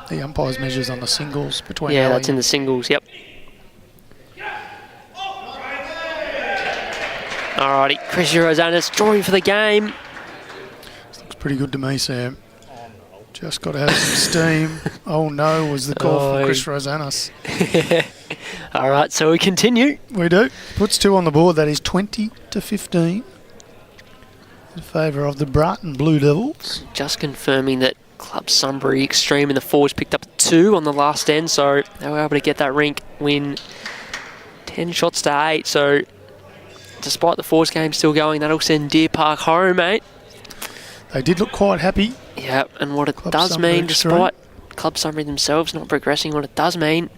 The umpires measures on the singles between... Yeah, Ali that's in the singles, yep. Alrighty, Chris Rosanis drawing for the game. This looks pretty good to me, Sam. Just got to have some steam. Oh no, was the call from Chris Rosanis. Alright, so we continue. We do. Puts 2 on the board. That is 20-15 in favour of the Brighton Blue Devils. Just confirming that Club Sunbury Extreme in the fours picked up 2 on the last end, so they were able to get that rink win 10 shots to 8. So despite the fours game still going, that'll send Deer Park home, mate. They did look quite happy. Yeah, and what it Club does Sunbury mean, Extreme. despite Club Sunbury themselves not progressing, what it does mean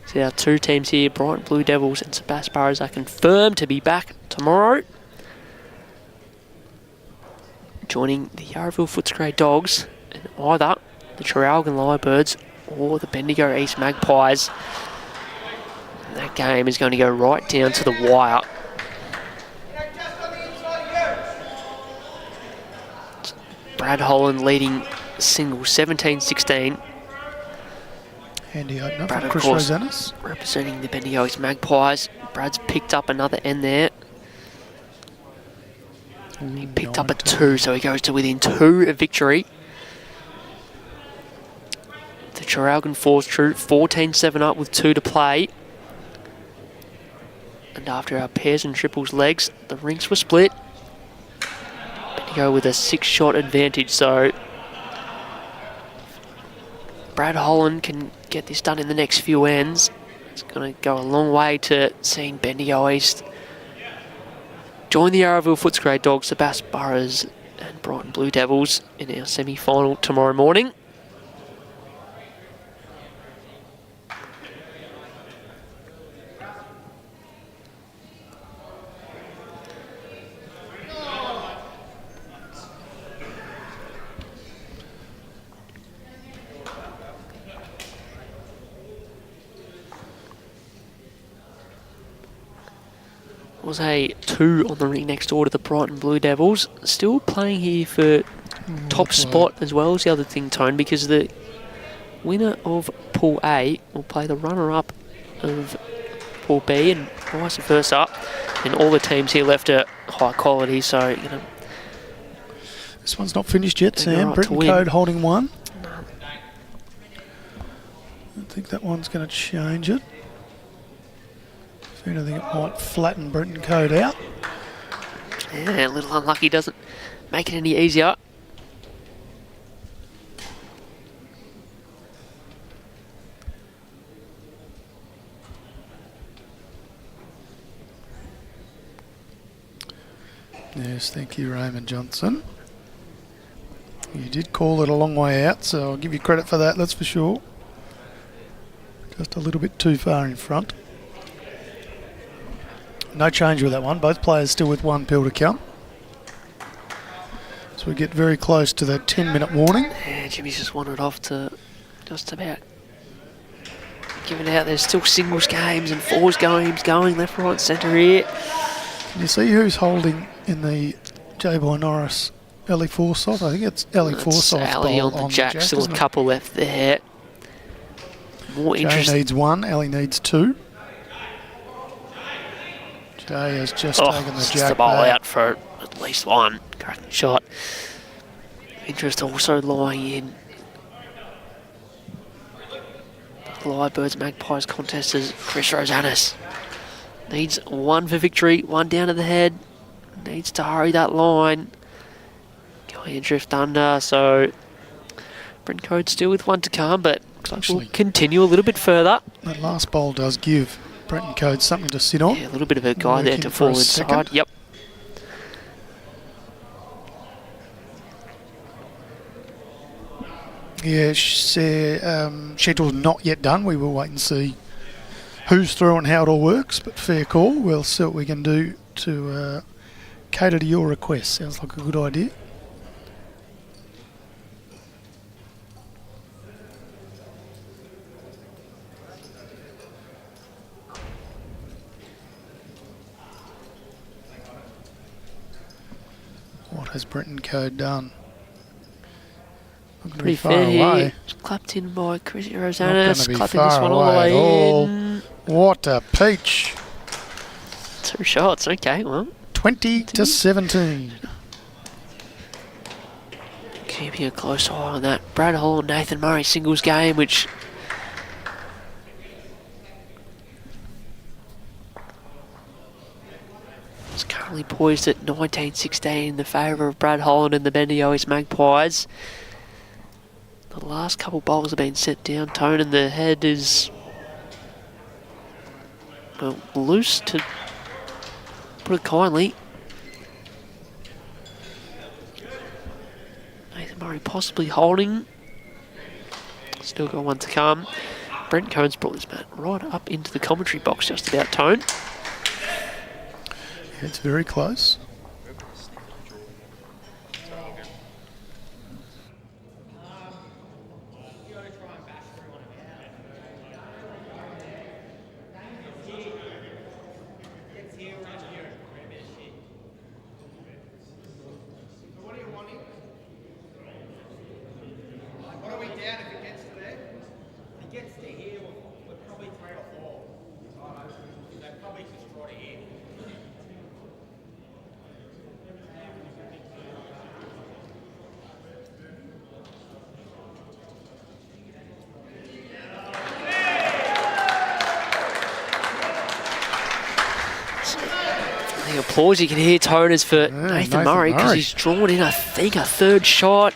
is our 2 teams here, Brighton Blue Devils and SEBASTAPOL Burras, are confirmed to be back tomorrow, joining the Yarraville Footscray Dogs and either the Traralgon Lyrebirds or the Bendigo East Magpies. And that game is going to go right down to the wire. Brad Holland leading single 17-16. Handy opener Brad, from of Chris course, Rosanis. representing the Bendigo East Magpies. Brad's picked up another end there. He picked up a 2, so he goes to within 2 of victory. The Traralgon Fours true, 14-7 up with 2 to play. And after our pairs and triples legs, the rinks were split. Bendigo with a 6-shot advantage, so Brad Holland can get this done in the next few ends. It's going to go a long way to seeing Bendigo East join the Yarraville Footscray Dogs, SEBASTAPOL Burras and Brighton Blue Devils in our semi-final tomorrow morning. Was a 2 on the ring next door to the Brighton Blue Devils. Still playing here for top spot as well as the other thing, Tone, because the winner of Pool A will play the runner-up of Pool B and vice versa. And all the teams here left are high quality, so you know. This one's not finished yet, Sam. Right Britain Code holding 1. I think that one's going to change it. If anything, it might flatten Brenton Code out. Yeah, a little unlucky, doesn't make it any easier. Yes, thank you, Raymond Johnson. You did call it a long way out, so I'll give you credit for that, that's for sure. Just a little bit too far in front. No change with that one. Both players still with 1 pill to count. So we get very close to that 10-minute warning. Yeah, Jimmy's just wandered off to just about give it out. There's still singles games and fours games going left, right and centre here. Can you see who's holding in the J-Boy Norris Ellie Forsyth? I think it's Ellie Forsyth. Ellie on the jack, still a couple left there. More Jay interest. needs 1, Ellie needs 2. Jay has just taken the just jack the ball back. out for at least 1. Cracking shot. Interest also lying in the Lyrebirds Magpies contest is Chris Rosanis. Needs one for victory, one down to the head. Needs to hurry that line. Going to drift under, so Brent Code still with one to come, but looks like we'll continue a little bit further. That last bowl does give Brenton Code something to sit on. Yeah, a little bit of a guy there to fall inside. Second. Yep. Yeah, schedule's not yet done. We will wait and see who's through and how it all works, but fair call. We'll see what we can do to cater to your request. Sounds like a good idea. What has Brenton Code done? Not gonna Pretty be far fair away. here. It's clapped in by Chrissy Not Rosanis. gonna be Clapping this far one all the away at way all. in. What a peach. 2 shots, okay, well. 20 to 17. Keeping a close eye on that Brad Hall and Nathan Murray singles game, which is currently poised at 19-16 in the favour of Brad Holland and the Bendigo's Magpies. The last couple bowls have been set down. Tone and the head is loose, to put it kindly. Nathan Murray possibly holding. Still got one to come. Brent Cohen's brought this mat right up into the commentary box just about, Tone. It's very close. The applause you can hear, Tone, is for Nathan Murray, because he's drawn in, I think, a third shot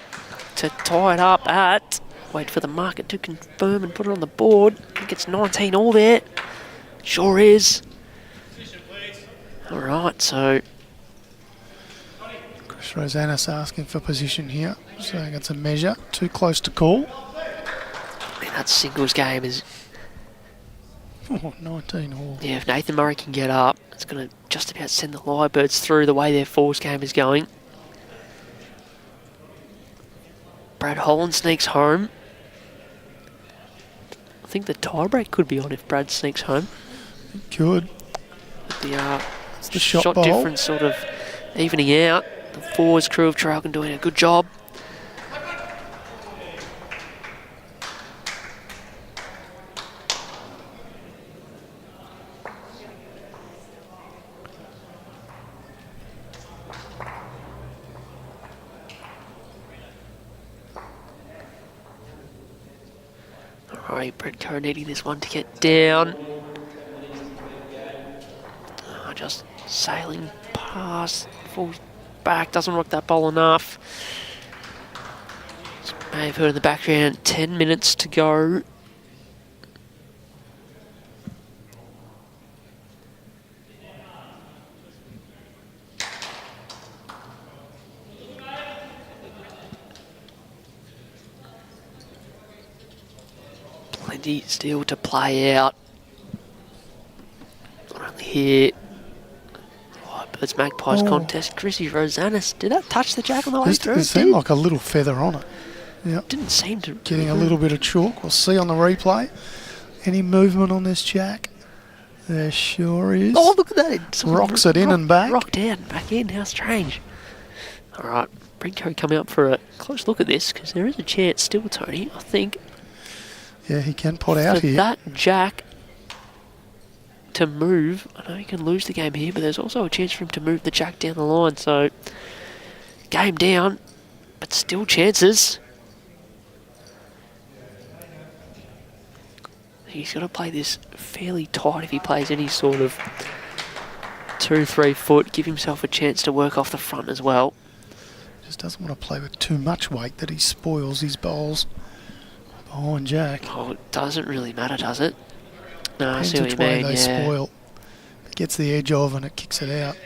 to tie it up at. Wait for the market to confirm and put it on the board. I think it's 19 all there. Sure is. All right, so Chris Rosanis asking for position here, saying it's a measure. Too close to call. that singles game is... Oh, 19 all. Yeah, if Nathan Murray can get up, it's going to just about send the Lyrebirds through the way their fours game is going. Brad Holland sneaks home. I think the tiebreak could be on if Brad sneaks home. Good. But the shot bowl. difference sort of evening out. The fours crew of Traralgon doing a good job. Alright, Brent Coe needing this one to get down. Just sailing past, falls back, doesn't rock that ball enough. As you may have heard in the background, 10 minutes to go. Plenty still to play out. Not only here. It's Magpies contest. Chrissy Rosanis. Did that touch the jack on the way through? It seemed like a little feather on it. Yep. Didn't seem to. Getting a little bit of chalk. We'll see on the replay. Any movement on this jack? There sure is. Oh, look at that. It rocks it in and back. Rocked out and back in. How strange. All right. Brinko coming up for a close look at this because there is a chance still, Tony, I think. Yeah, he can pot out for here. That jack to move. I know he can lose the game here, but there's also a chance for him to move the jack down the line. So, game down, but still chances. He's got to play this fairly tight if he plays any sort of 2-3 foot, give himself a chance to work off the front as well. Just doesn't want to play with too much weight that he spoils his bowls behind Jack. Oh, it doesn't really matter, does it? No, I Depends see what which you way mean, they yeah. spoil. It gets the edge of and it kicks it out.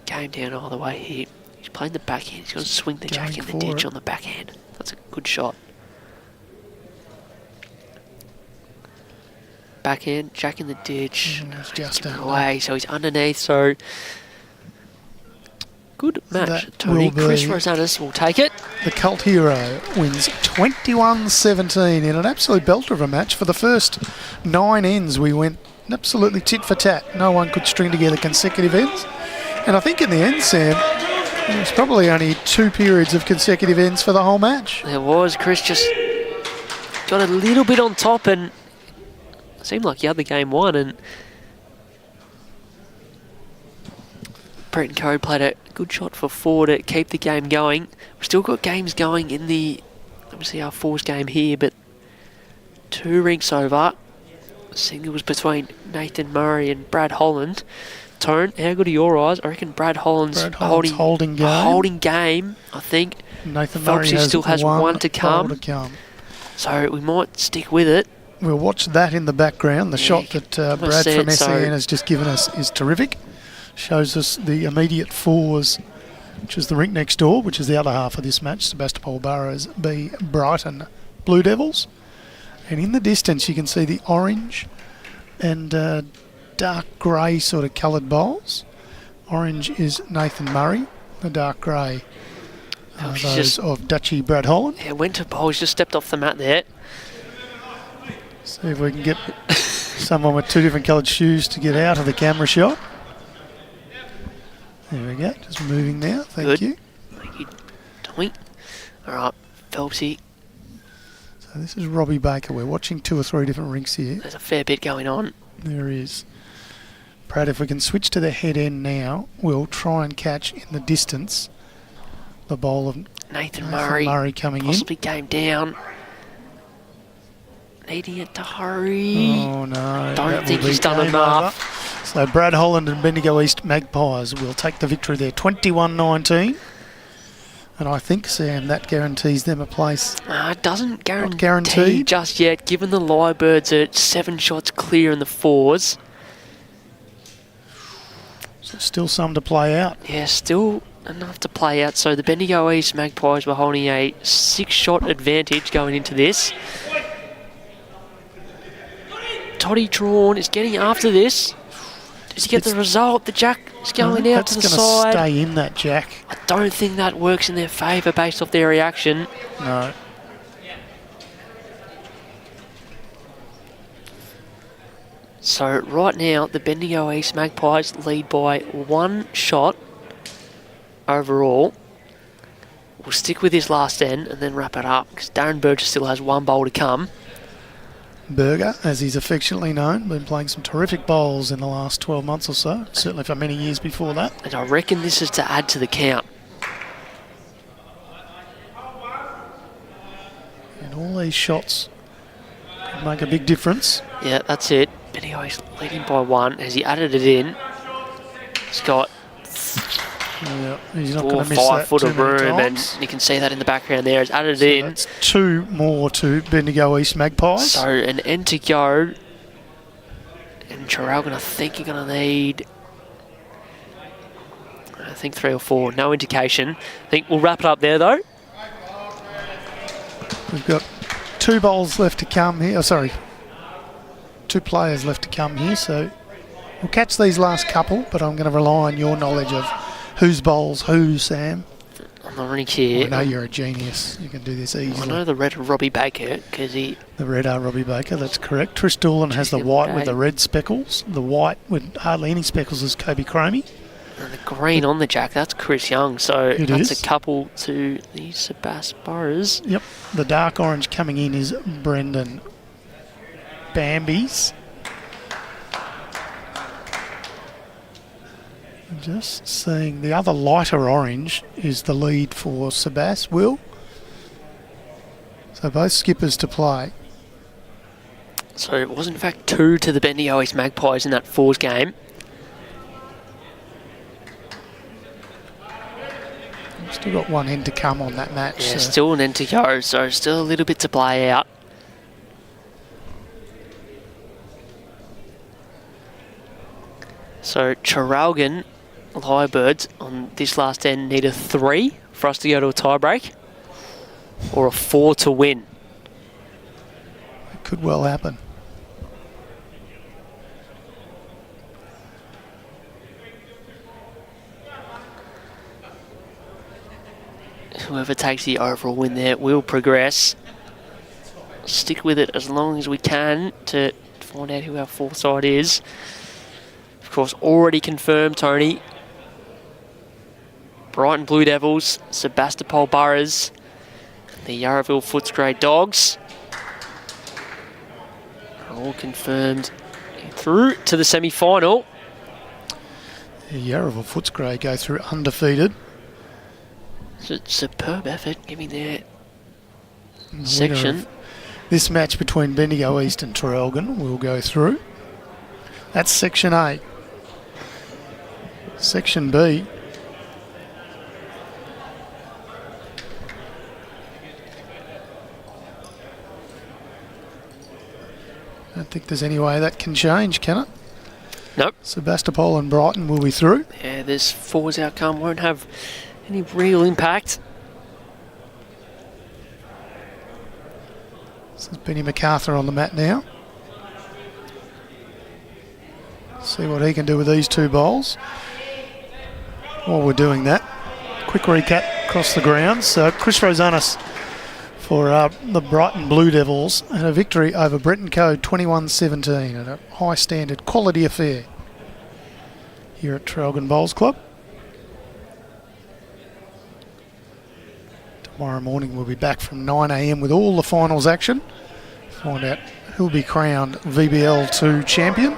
Game down all the way here. He's playing the backhand. He's got to swing the Jack Going in the for ditch it. on the backhand. That's a good shot. Backhand, Jack in the ditch. It's just Given under. away, so he's underneath, so good match, That Tony. will Chris be- Rosanis will take it. The cult hero wins 21-17 in an absolute belter of a match. For the first 9 ends, we went absolutely tit for tat. No one could string together consecutive ends. And I think in the end, Sam, it was probably only 2 periods of consecutive ends for the whole match. There was. Chris just got a little bit on top and seemed like he had the game won. And Breton Code played a good shot for 4 to keep the game going. We've still got games going in the, obviously our 4's game here, but 2 rinks over. Singles between Nathan Murray and Brad Holland. Tone, how good are your eyes? I reckon Brad Holland's holding game. Holding game, I think. Nathan Phelps Murray still has one to bowl come. So we might stick with it. We'll watch that in the background. The shot you that can Brad almost see from it, so- SEN has just given us is terrific. Shows us the immediate 4s, which is the rink next door, which is the other half of this match. Sebastopol Burras v Brighton Blue Devils. And in the distance you can see the orange and dark grey sort of coloured bowls. Orange is Nathan Murray, the dark grey Phelps those just- of Dutchy Brad Holland. Yeah, went to bowl. He's just stepped off the mat there. See if we can get someone with 2 different coloured shoes to get out of the camera shot. There we go, just moving now, thank Good. you. Thank you, Tommy. All right, Phelpsy. So this is Robbie Baker. We're watching 2 or 3 different rinks here. There's a fair bit going on. There is. Brad, if we can switch to the head end now, we'll try and catch in the distance the bowl of Nathan Murray coming possibly game down. Needing it to hurry. in. Oh no. Don't that will think be he's done game enough. over. So Brad Holland and Bendigo East Magpies will take the victory there, 21-19. And I think, Sam, that guarantees them a place. It doesn't guarantee guaranteed. just yet, given the Lyrebirds are 7 shots clear in the 4s. So still some to play out. Yeah, still enough to play out. So the Bendigo East Magpies were holding a 6-shot advantage going into this. Toddy Drawn is getting after this. Does he get the result? The Jack is going out to the That's side. going to stay in, that Jack. I don't think that works in their favour based off their reaction. No. So right now, the Bendigo East Magpies lead by 1 shot overall. We'll stick with this last end and then wrap it up because Darren Burgess still has 1 bowl to come. Berger, as he's affectionately known, been playing some terrific bowls in the last 12 months or so, certainly for many years before that. And I reckon this is to add to the count. And all these shots could make a big difference. Yeah, that's it. Bendigo East leading by 1 as he added it in. He's got Yeah, he's not 4 going or to miss 5 that foot too of many room, times. and you can see that in the background there. He's added So it in. that's 2 more to Bendigo East Magpies. So an end to go. And Traralgon, I think you're going to need, I think 3 or 4. No indication. I think we'll wrap it up there though. We've got 2 bowls left to come here. Oh, sorry. 2 players left to come here, so we'll catch these last couple, but I'm going to rely on your knowledge of whose bowls who, Sam. On the rink here. I know you're a genius. You can do this I easily. know the red of Robbie Baker because he. The red are Robbie Baker, that's correct. Trish Doolan has the Jeez, white with the okay. red speckles. The white with hardly any speckles is Kobe Cromie. And the green on the Jack, that's Chris Young. So It that's is. a couple to the Sebas Burras. Yep. The dark orange coming in is Brendan Bambies. I'm just seeing the other lighter orange is the lead for Sebas, Will. So both skippers to play. So it was in fact 2 to the Bendigo East Magpies in that fours game. Still got one end to come on that match. Yeah, so. still an end to go, so still a little bit to play out. So Traralgon Lyrebirds on this last end need a 3 for us to go to a tie break, or a 4 to win. It could well happen. Whoever takes the overall win there will progress. Stick with it as long as we can to find out who our fourth side is. Of course, already confirmed, Tony. Brighton Blue Devils, Sebastopol Burras, the Yarraville Footscray Dogs are all confirmed through to the semi-final. The Yarraville Footscray go through undefeated. It's a superb effort, giving their The section. winner of this match between Bendigo East and Traralgon will go through. That's Section A. Section B. I don't think there's any way that can change, can it? Nope. Sebastopol and Brighton will be through. Yeah, this fours outcome won't have any real impact. This is Benny MacArthur on the mat now. See what he can do with these two bowls. While we're doing that, quick recap across the ground. So Chris Rosanis for the Brighton Blue Devils had a victory over Breton Code 21-17 at a high standard quality affair here at Traralgon Bowls Club. Tomorrow morning we'll be back from 9 a.m. with all the finals action. Find out who'll be crowned VBL2 champion.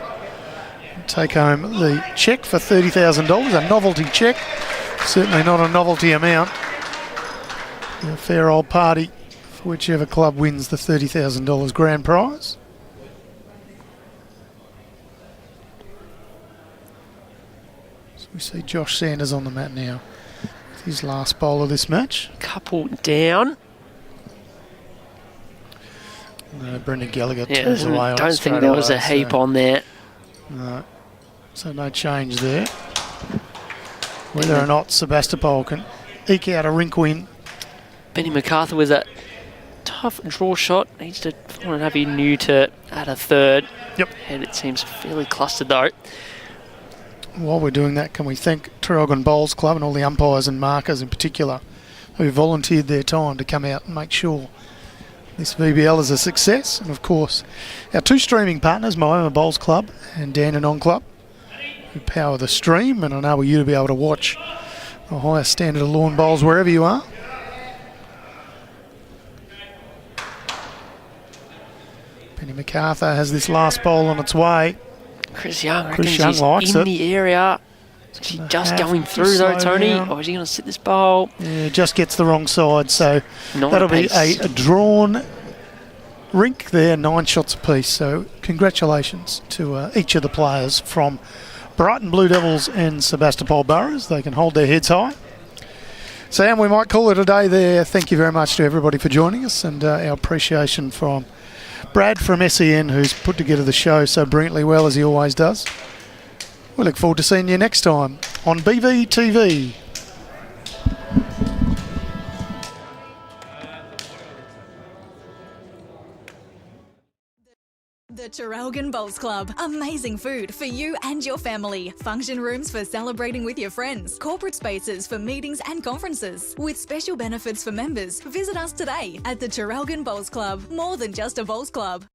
Take home the cheque for $30,000, a novelty cheque. Certainly not a novelty amount. A fair old party for whichever club wins the $30,000 grand prize. So we see Josh Sanders on the mat now. His last bowl of this match. Couple down. No, Brendan Gallagher Yeah, turns away. I don't think there was a heap on there. No, so no change there. Whether or not Sebastopol can eke out a rink win. Benny MacArthur with a tough draw shot. Needs to find an avenue to add a third. Yep. And it seems fairly clustered though. While we're doing that, can we thank Traralgon Bowls Club and all the umpires and markers in particular who volunteered their time to come out and make sure this VBL is a success. And of course, our two streaming partners, Moama Bowls Club and Dandenong Club, who power the stream and enable you to be able to watch the highest standard of lawn bowls wherever you are. Benny MacArthur has this last bowl on its way. Chris Young Chris reckons Young he's likes in it. the area. Is he just going through though, slow Tony? down. Or is he going to sit this bowl? Yeah, just gets the wrong side, so Nine that'll be apiece. a drawn rink there, 9 shots apiece. So congratulations to each of the players from Brighton Blue Devils and Sebastopol Burras. They can hold their heads high. Sam, we might call it a day there. Thank you very much to everybody for joining us, and our appreciation from Brad from SEN, who's put together the show so brilliantly well as he always does. We look forward to seeing you next time on BVTV. The Traralgon Bowls Club. Amazing food for you and your family. Function rooms for celebrating with your friends. Corporate spaces for meetings and conferences. With special benefits for members, visit us today at the Traralgon Bowls Club. More than just a bowls club.